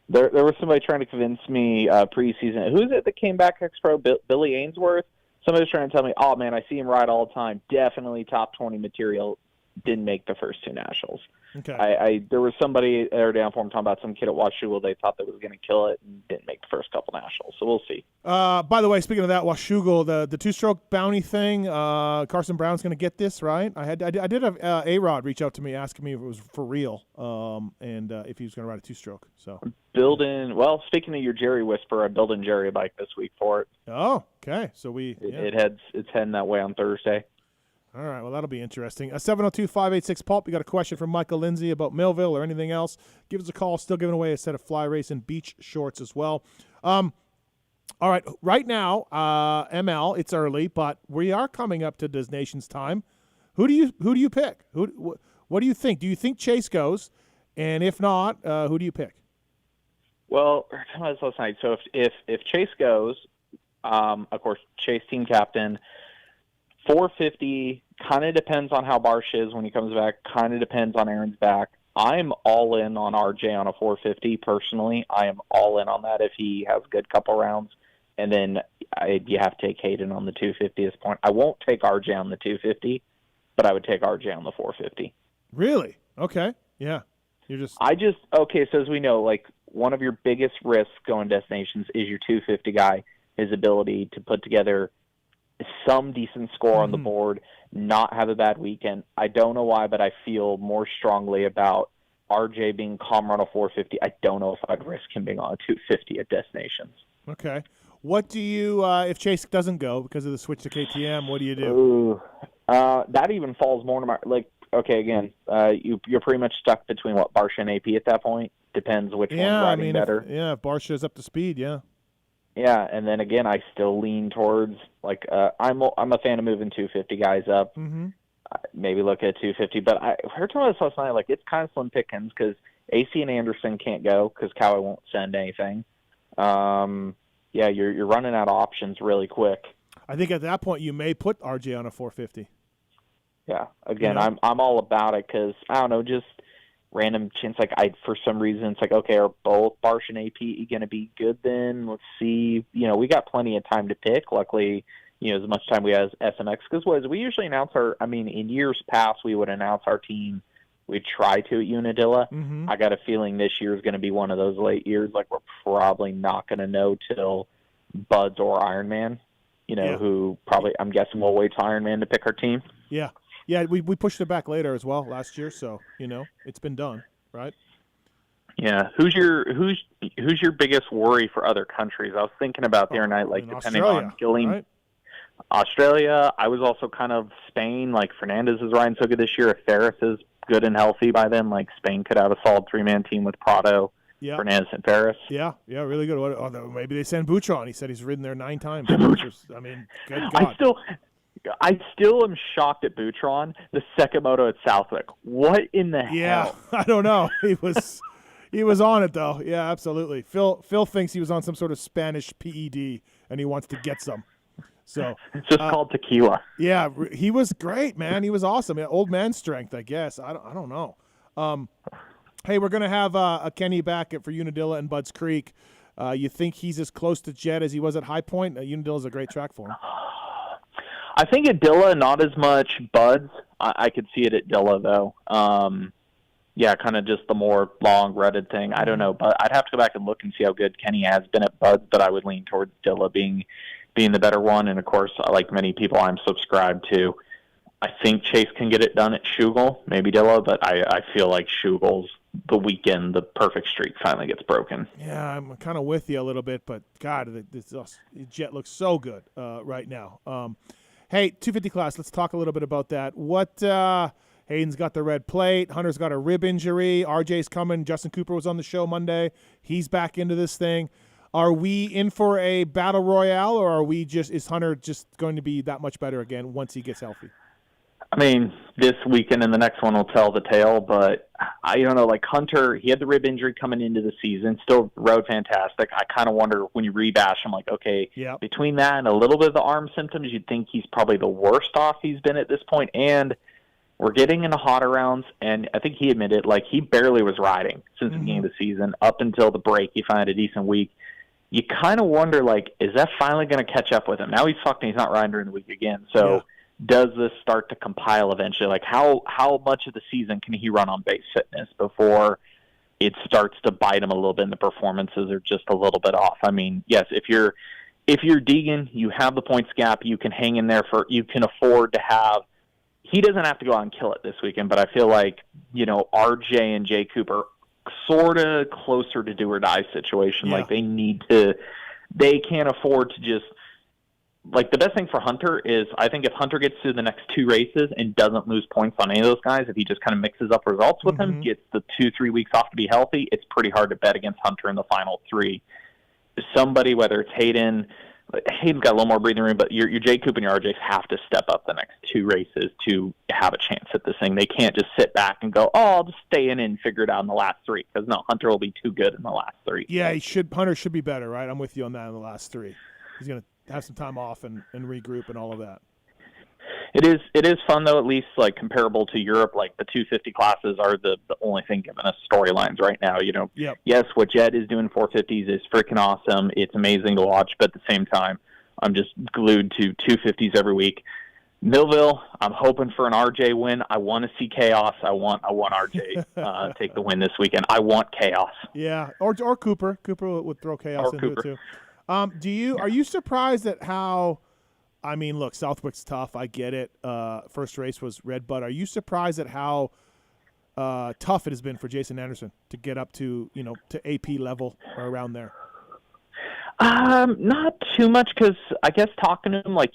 There was somebody trying to convince me preseason. Who is it that came back ex-pro? Billy Ainsworth? Somebody was trying to tell me, oh, man, I see him ride all the time. Definitely top 20 material. Didn't make the first 2 nationals. Okay. There was somebody there down for him talking about some kid at Washougal. They thought that was going to kill it and didn't make the first couple nationals. So we'll see. By the way, speaking of that, Washougal, the 2-stroke bounty thing, Carson Brown's going to get this, right? I did have A-Rod reach out to me asking me if it was for real and if he was going to ride a 2-stroke. So speaking of your Jerry Whisperer, I'm building Jerry a bike this week for it. Oh, okay. So it's heading that way on Thursday. All right, well, that'll be interesting. 702-586-PULP. You got a question from Michael Lindsay about Millville or anything else, give us a call. Still giving away a set of Fly Racing beach shorts as well. All right, right now, ML, it's early, but we are coming up to Des Nations time. Who do you pick? What do you think? Do you think Chase goes? And if not, who do you pick? Well, last night. So if Chase goes, of course, Chase team captain, 450 kind of depends on how Barsh is when he comes back. Kind of depends on Aaron's back. I'm all in on RJ on a 450 personally. I am all in on that if he has a good couple rounds. And then you have to take Hayden on the 250 at this point. I won't take RJ on the 250, but I would take RJ on the 450. Really? Okay. Yeah. Okay, so as we know, like one of your biggest risks going destinations is your 250 guy, his ability to put together some decent score on the board, not have a bad weekend. I don't know why, but I feel more strongly about RJ being calmer on a 450. I don't know if I'd risk him being on a 250 at destinations. Okay. What do you, if Chase doesn't go because of the switch to KTM, what do you do? Ooh, that even falls more to my, okay, again, you're pretty much stuck between Barsha and AP at that point. Depends which one's riding better. If Barsha's up to speed, yeah. Yeah, and then again, I still lean towards I'm a fan of moving 250 guys up. Mm-hmm. Maybe look at 250, but I heard this last night. It's kind of slim pickings because AC and Anderson can't go because Cowie won't send anything. You're running out of options really quick. I think at that point you may put RJ on a 450. Yeah, again, I'm all about it because I don't know, just random chance. For some reason, it's okay, are both Barsh and AP going to be good then? Let's see. We got plenty of time to pick. Luckily, as much time we have as SMX, because we usually announce in years past, we would announce our team. We'd try to at Unadilla. Mm-hmm. I got a feeling this year is going to be one of those late years. We're probably not going to know till Buds or Ironman, who probably, I'm guessing we'll wait till Ironman to pick our team. Yeah. Yeah, we pushed it back later as well last year, so it's been done, right? Yeah, who's your biggest worry for other countries? I was thinking about the other night, depending Australia, on Gillian. Right? Australia, I was also kind of Spain. Like Fernandez is riding so good this year. If Ferris is good and healthy by then, like Spain could have a solid 3-man team with Prado, Fernandez, and Ferris. Yeah, really good. Maybe they send Boutron. He said he's ridden there 9 times. I mean, good God. I still am shocked at Boutron, the second moto at Southwick. What in the hell? Yeah, I don't know. He was on it though. Yeah, absolutely. Phil thinks he was on some sort of Spanish PED and he wants to get some. So it's just called tequila. Yeah, he was great, man. He was awesome. Old man strength, I guess. I don't know. Hey, we're gonna have a Kenny back for Unadilla and Budds Creek. You think he's as close to Jet as he was at High Point? Unadilla is a great track for him. I think at Dilla, not as much Budds. I could see it at Dilla though. Yeah, kind of just the more long rutted thing. I don't know, but I'd have to go back and look and see how good Kenny has been at Budds. But I would lean towards Dilla being the better one. And of course, like many people, I'm subscribed to. I think Chase can get it done at Schugel, maybe Dilla, but I feel like Schugel's the weekend, the perfect streak finally gets broken. Yeah, I'm kind of with you a little bit, but God, this Jet looks so good right now. Hey, 250 class, let's talk a little bit about that. What Hayden's got the red plate. Hunter's got a rib injury. RJ's coming. Justin Cooper was on the show Monday. He's back into this thing. Are we in for a battle royale, or is Hunter just going to be that much better again once he gets healthy? I mean, this weekend and the next one will tell the tale, but I don't know, like Hunter, he had the rib injury coming into the season, still rode fantastic. I kind of wonder when you rebash him, like, okay, between that and a little bit of the arm symptoms, you'd think he's probably the worst off he's been at this point, and we're getting into hotter rounds, and I think he admitted, like, he barely was riding since the beginning of the season. Up until the break, he found a decent week. You kind of wonder, like, is that finally going to catch up with him? Now he's fucked and he's not riding during the week again, so does this start to compile eventually? Like, how much of the season can he run on base fitness before it starts to bite him a little bit and the performances are just a little bit off? I mean, yes, if you're Deegan, you have the points gap, you can hang in there you can afford to have. He doesn't have to go out and kill it this weekend, but I feel like, RJ and Jay Cooper sort of closer to do or die situation. Like they can't afford to just, like, the best thing for Hunter is, I think if Hunter gets to the next 2 races and doesn't lose points on any of those guys, if he just kind of mixes up results with them, gets the 2-3 weeks off to be healthy, it's pretty hard to bet against Hunter in the final 3. Somebody, whether it's Hayden's got a little more breathing room, but your Jay Cooper and your RJs have to step up the next 2 races to have a chance at this thing. They can't just sit back and go, I'll just stay in and figure it out in the last 3, because no, Hunter will be too good in the last 3. Yeah, Hunter should be better, right? I'm with you on that in the last 3. He's going to have some time off and regroup and all of that. It is fun, though, at least, like, comparable to Europe. Like, the 250 classes are the only thing giving us storylines right now. Yes, what Jet is doing 450s is freaking awesome. It's amazing to watch, but at the same time, I'm just glued to 250s every week. Millville, I'm hoping for an RJ win. I want to see chaos. I want RJ take the win this weekend. I want chaos. Yeah, or Cooper. Cooper would throw chaos into it too. Are you surprised at how? I mean, look, Southwick's tough. I get it. First race was Red Bud. Are you surprised at how tough it has been for Jason Anderson to get up to to AP level or around there? Not too much, because I guess talking to him, like,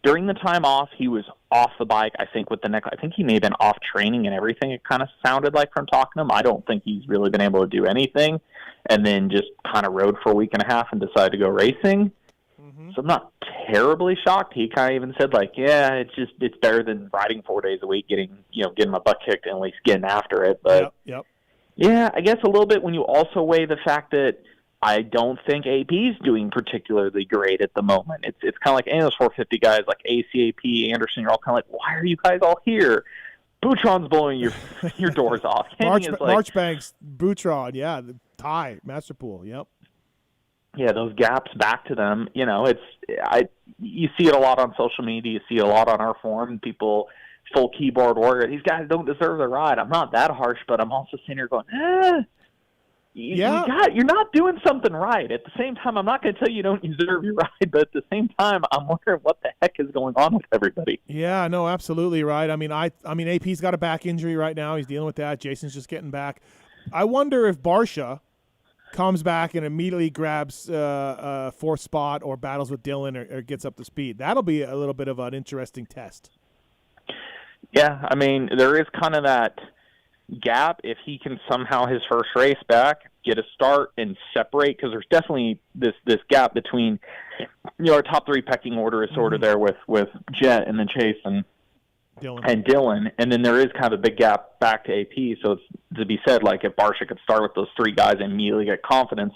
during the time off, he was off the bike, I think, with the neck. I think he may have been off training and everything, it kind of sounded like from talking to him. I don't think he's really been able to do anything, and then just kind of rode for a week and a half and decided to go racing. So I'm not terribly shocked. He kind of even said, like, yeah, it's better than riding 4 days a week, getting my butt kicked and at least getting after it. But yeah, I guess a little bit when you also weigh the fact that I don't think AP's doing particularly great at the moment. It's kind of like any of those 450 guys, like ACAP, Anderson, you're all kind of like, why are you guys all here? Boutron's blowing your doors off. Marchbanks, Boutron, the tie, Masterpool, yep. Yeah, those gaps back to them, you see it a lot on social media, you see it a lot on our forum, people, full keyboard warrior, these guys don't deserve the ride. I'm not that harsh, but I'm also sitting here going, you're not doing something right. At the same time, I'm not going to tell you don't deserve your ride, but at the same time, I'm wondering what the heck is going on with everybody. Yeah, no, absolutely right. I mean, AP's got a back injury right now. He's dealing with that. Jason's just getting back. I wonder if Barsha comes back and immediately grabs fourth spot or battles with Dylan or gets up to speed. That'll be a little bit of an interesting test. Yeah, I mean, there is kind of that gap if he can somehow his first race back, get a start and separate, because there's definitely this gap between, our top 3 pecking order is sort of there with Jet and then Chase and Dylan, and then there is kind of a big gap back to AP. So it's to be said, like if Barcia could start with those 3 guys and immediately get confidence,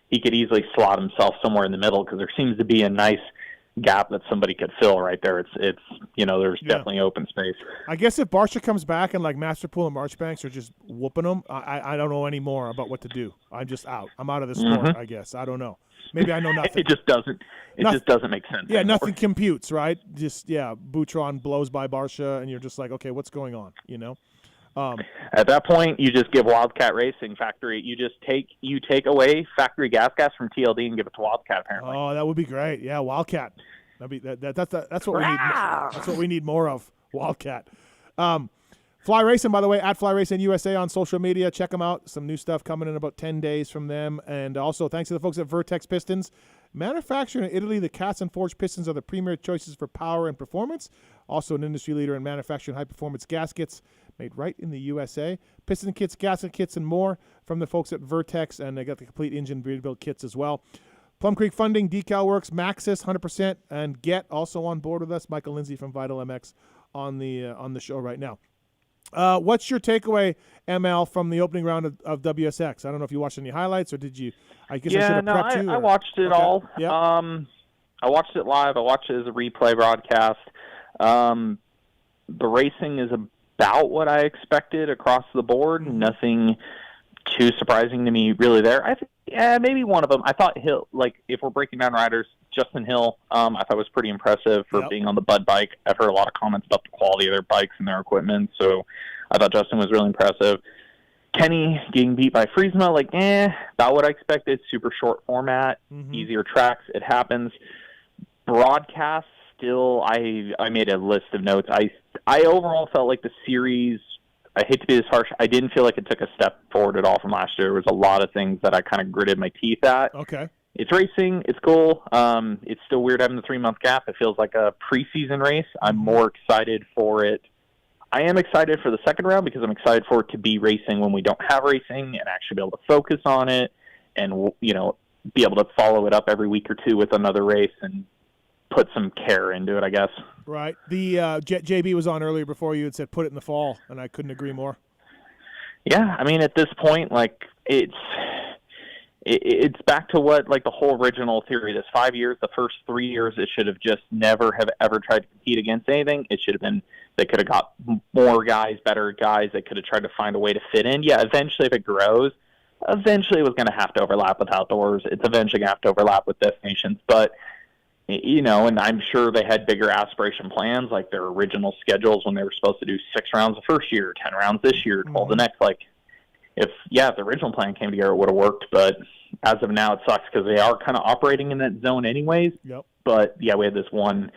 he could easily slot himself somewhere in the middle, because there seems to be a nice gap that somebody could fill right there. It's there's definitely open space. I guess if Barcia comes back and like Masterpool and Marchbanks are just whooping them, I don't know any more about what to do. I'm just out. I'm out of the sport, I guess. I don't know. Maybe I know nothing. It just doesn't make sense. Yeah, anymore. Nothing computes, right? Just Boutron blows by Barcia and you're just like, okay, what's going on? At that point, you just give Wildcat Racing Factory. You take away Factory Gas from TLD and give it to Wildcat. Apparently. Oh, that would be great. Yeah, Wildcat. That'd be that's what we need. That's what we need more of. Wildcat. Fly Racing, by the way, at Fly Racing USA on social media. Check them out. Some new stuff coming in about 10 days from them. And also, thanks to the folks at Vertex Pistons. Manufactured in Italy, the cast and forged pistons are the premier choices for power and performance. Also, an industry leader in manufacturing high-performance gaskets made right in the USA. Piston kits, gasket kits, and more from the folks at Vertex. And they got the complete engine rebuild kits as well. Plum Creek Funding, Decal Works, Maxis, 100%, and Get also on board with us. Michael Lindsay from Vital MX on the show right now. What's your takeaway, ML, from the opening round of WSX? I don't know if you watched any highlights or did you? I guess I should have prepped you. I watched it all. Yep. I watched it live. I watched it as a replay broadcast. The racing is about what I expected across the board. Nothing too surprising to me really there. I think, maybe one of them. I thought Hill, like if we're breaking down riders, Justin Hill, I thought was pretty impressive for being on the Bud bike. I've heard a lot of comments about the quality of their bikes and their equipment, so I thought Justin was really impressive. Kenny getting beat by Friesma, about what I expected. Super short format, easier tracks. It happens. Broadcast, still, I made a list of notes. I overall felt like the series, I hate to be this harsh, I didn't feel like it took a step forward at all from last year. There was a lot of things that I kind of gritted my teeth at. Okay. It's racing. It's cool. It's still weird having the 3-month gap. It feels like a preseason race. I'm more excited for it. I am excited for the second round because I'm excited for it to be racing when we don't have racing and actually be able to focus on it and, be able to follow it up every week or two with another race and put some care into it, I guess. Right. The JB was on earlier before you had said put it in the fall, and I couldn't agree more. Yeah, I mean, at this point, it's back to what, the whole original theory. This 5 years, the first 3 years, it should have just never have ever tried to compete against anything. It should have been, they could have got more guys, better guys. They could have tried to find a way to fit in. Yeah, eventually, if it grows, eventually it was going to have to overlap with outdoors. It's eventually going to have to overlap with destinations. But, and I'm sure they had bigger aspiration plans, like their original schedules when they were supposed to do 6 rounds the first year, 10 rounds this year, 12 the next. If the original plan came together, it would have worked. But as of now, it sucks because they are kind of operating in that zone anyways. Yep. But, we had this one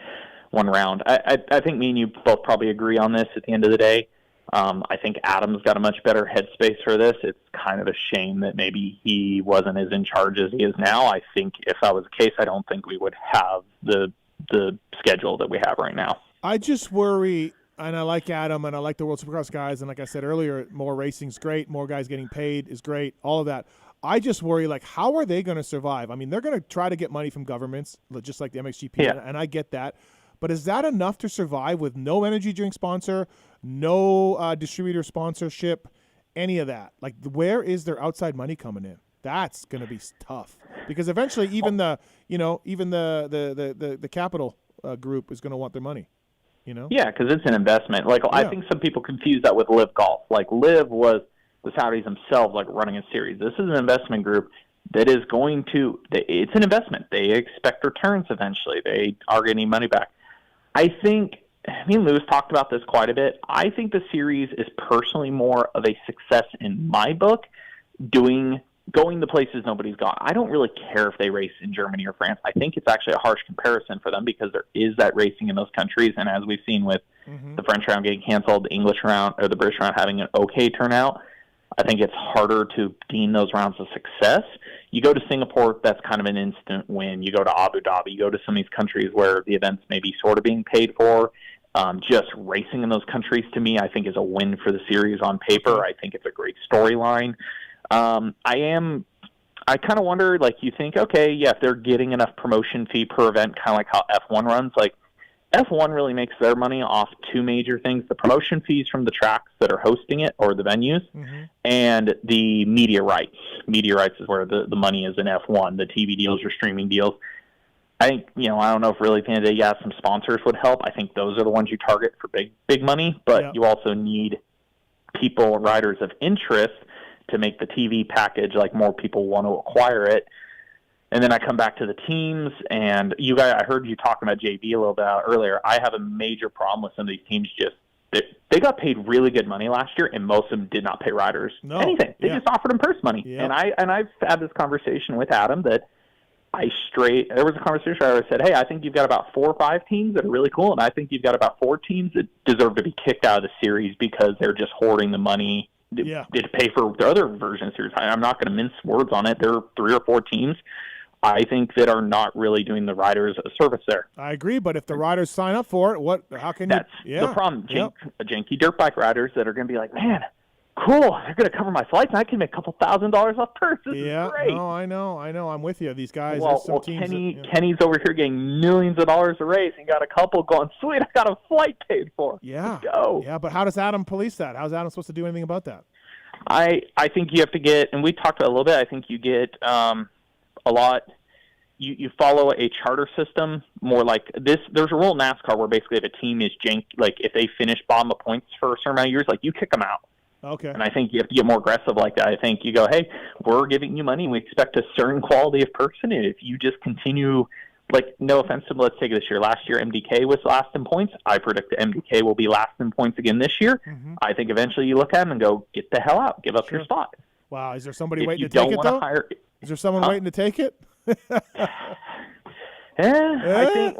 round. I think me and you both probably agree on this at the end of the day. I think Adam's got a much better headspace for this. It's kind of a shame that maybe he wasn't as in charge as he is now. I think if that was the case, I don't think we would have the schedule that we have right now. I just worry, and I like Adam, and I like the World Supercross guys, and like I said earlier, more racing's great, more guys getting paid is great, all of that. I just worry, how are they going to survive? I mean, they're going to try to get money from governments, just like the MXGP, and I get that. But is that enough to survive with no energy drink sponsor, no distributor sponsorship, any of that? Where is their outside money coming in? That's going to be tough because eventually, even the capital group is going to want their money. Yeah, because it's an investment. I think some people confuse that with Live Golf. Live was the Saudis themselves, running a series. This is an investment group that is going to. It's an investment. They expect returns eventually. They are getting money back. I think, me and Lewis talked about this quite a bit. I think the series is personally more of a success in my book, going to places nobody's gone. I don't really care if they race in Germany or France. I think it's actually a harsh comparison for them because there is that racing in those countries. And as we've seen with the French round getting canceled, the English round or the British round having an okay turnout, I think it's harder to deem those rounds a success. You go to Singapore, that's kind of an instant win. You go to Abu Dhabi, you go to some of these countries where the event's maybe sort of being paid for. Just racing in those countries, to me, I think is a win for the series on paper. I think it's a great storyline. I kind of wonder, like, you think, okay, yeah, if they're getting enough promotion fee per event, kind of like how F1 runs, like, F1 really makes their money off two major things: the promotion fees from the tracks that are hosting it or the venues, and the media rights. Media rights is where the money is in F1, the TV deals or streaming deals. I think, I don't know if really at the end of the day, some sponsors would help. I think those are the ones you target for big money, but you also need people, riders of interest, to make the TV package, like, more people want to acquire it. And then I come back to the teams, and you guys, I heard you talking about JB a little bit earlier. I have a major problem with some of these teams. They got paid really good money last year, and most of them did not pay riders anything. They just offered them purse money. And I've had this conversation with Adam that there was a conversation where I said, hey, I think you've got about 4 or 5 teams that are really cool, and I think you've got about 4 teams that deserve to be kicked out of the series because they're just hoarding the money to pay for the other version of the series. I'm not going to mince words on it. There are 3 or 4 teams I think that are not really doing the riders a service there. I agree, but if the riders sign up for it, how can That's the problem. Janky dirt bike riders that are going to be like, man, cool, they're going to cover my flights, and I can make a couple $1,000s off purse. This is great. No, I know. I'm with you. These guys. Well, Kenny's over here getting millions of dollars a race, and got a couple going, sweet, I got a flight paid for. Yeah. Let's go. Yeah, but how does Adam police that? How's Adam supposed to do anything about that? I think you have to get, and we talked about it a little bit, I think you get a lot. You follow a charter system more like this. There's a rule in NASCAR where basically if a team is like if they finish bottom of points for a certain amount of years, like you kick them out. Okay. And I think you have to get more aggressive like that. I think you go, hey, we're giving you money. We expect a certain quality of person. And if you just continue, like, no offense to them, let's take it this year. Last year, MDK was last in points. I predict the MDK will be last in points again this year. I think eventually you look at them and go, get the hell out. Give up your spot. Wow. Is there somebody waiting to take it, though? Is there someone waiting to take it? I think,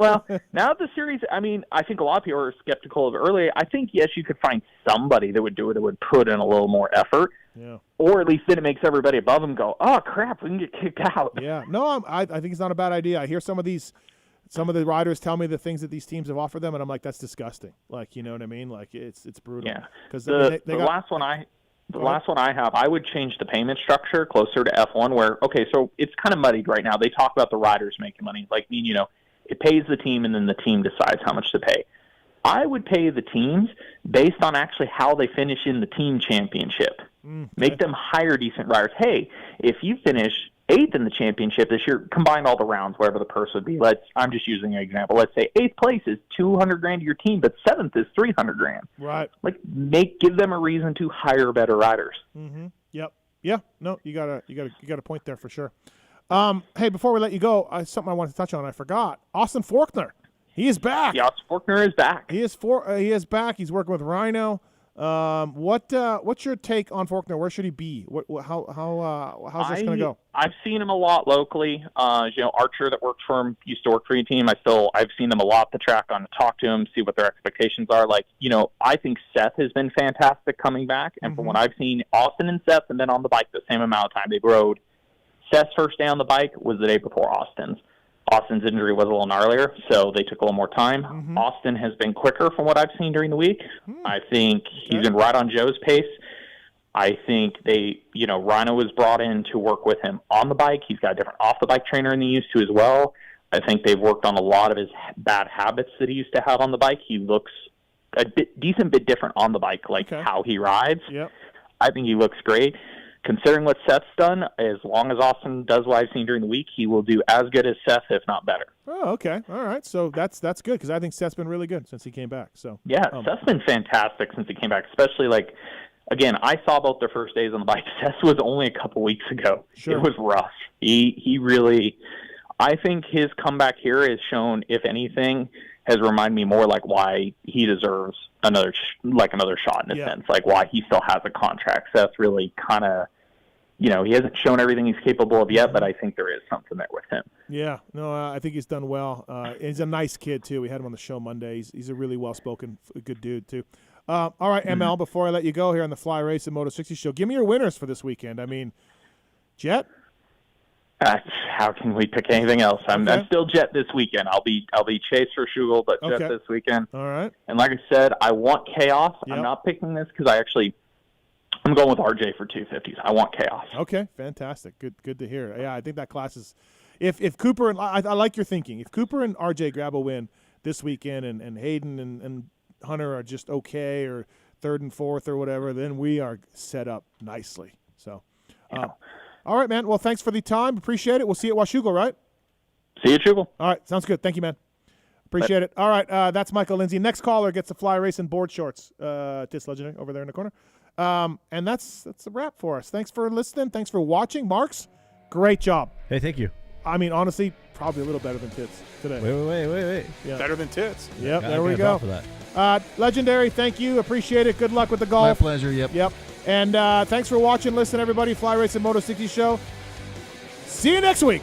now the series, I think a lot of people are skeptical of it earlier. I think, yes, you could find somebody that would do it, that would put in a little more effort. Yeah. Or at least then it makes everybody above them go, oh, crap, we can get kicked out. Yeah. No, I think it's not a bad idea. I hear some of the riders tell me the things that these teams have offered them, and I'm like, that's disgusting. Like, you know what I mean? Like, it's brutal. Yeah. Because the last one I have, I would change the payment structure closer to F1 where, okay, so it's kind of muddied right now. They talk about the riders making money. Like, it pays the team and then the team decides how much to pay. I would pay the teams based on actually how they finish in the team championship. Make them hire decent riders. Hey, if you finish 8th in the championship this year, combine all the rounds, whatever the purse would be. I'm just using an example. Let's say 8th place is $200,000 to your team, but 7th is $300,000. Right. Like, give them a reason to hire better riders. Yep. Yeah. No, you got a point there for sure. Hey, before we let you go, something I wanted to touch on. I forgot. Austin Faulkner, he is back. Yeah, Austin Faulkner is back. He is back. He's working with Rhino. What's your take on Faulkner? Where should he be? How's this going to go? I've seen him a lot locally. Archer that works for him used to work for your team. I've seen them a lot at the track. On to talk to him, see what their expectations are. I think Seth has been fantastic coming back, and from what I've seen, Austin and Seth have been on the bike the same amount of time. They've rode. Seth's first day on the bike was the day before Austin's. Austin's injury was a little gnarlier, so they took a little more time. Austin has been quicker from what I've seen during the week. I think he's been right on Joe's pace. I think Rhino was brought in to work with him on the bike. He's got a different off-the-bike trainer than he used to as well. I think they've worked on a lot of his bad habits that he used to have on the bike. He looks a decent bit different on the bike, how he rides. Yep. I think he looks great. Considering what Seth's done, as long as Austin does what I've seen during the week, he will do as good as Seth, if not better. Oh, okay. All right. So that's good because I think Seth's been really good since he came back. So yeah, Seth's been fantastic since he came back, especially again, I saw both their first days on the bike. Seth was only a couple weeks ago. Sure. It was rough. He really, I think his comeback here has shown, if anything, has reminded me more like why he deserves another shot in a sense, like why he still has a contract. Seth really kind of, he hasn't shown everything he's capable of yet, but I think there is something there with him. Yeah, no, I think he's done well. He's a nice kid too. We had him on the show Monday. He's a really well-spoken, good dude too. All right, ML, before I let you go here on the Fly Racing Moto 60 show, give me your winners for this weekend. I mean, Jet? How can we pick anything else? I'm still Jet this weekend. I'll be Chase for Schugel, but Jet this weekend. All right. And like I said, I want chaos. Yep. I'm not picking this because I'm going with RJ for 250s. I want chaos. Okay, fantastic. Good to hear. Yeah, I think that class is if Cooper and I like your thinking. If Cooper and RJ grab a win this weekend and Hayden and Hunter are just okay or third and fourth or whatever, then we are set up nicely. So all right, man. Well, thanks for the time. Appreciate it. We'll see you at Washougal, right? See you at Schugel. All right, sounds good. Thank you, man. Appreciate it. All right, that's Michael Lindsay. Next caller gets the Fly Racing board shorts. Tis Legendary over there in the corner. And that's a wrap for us. Thanks for listening. Thanks for watching. Marks, great job. Hey, thank you. I mean, honestly, probably a little better than Tits today. Wait. Yeah. Better than Tits. Yep, there we go. For that. Legendary, thank you. Appreciate it. Good luck with the golf. My pleasure, yep. And thanks for watching. Listen, everybody. Fly Racing Moto 60 show. See you next week.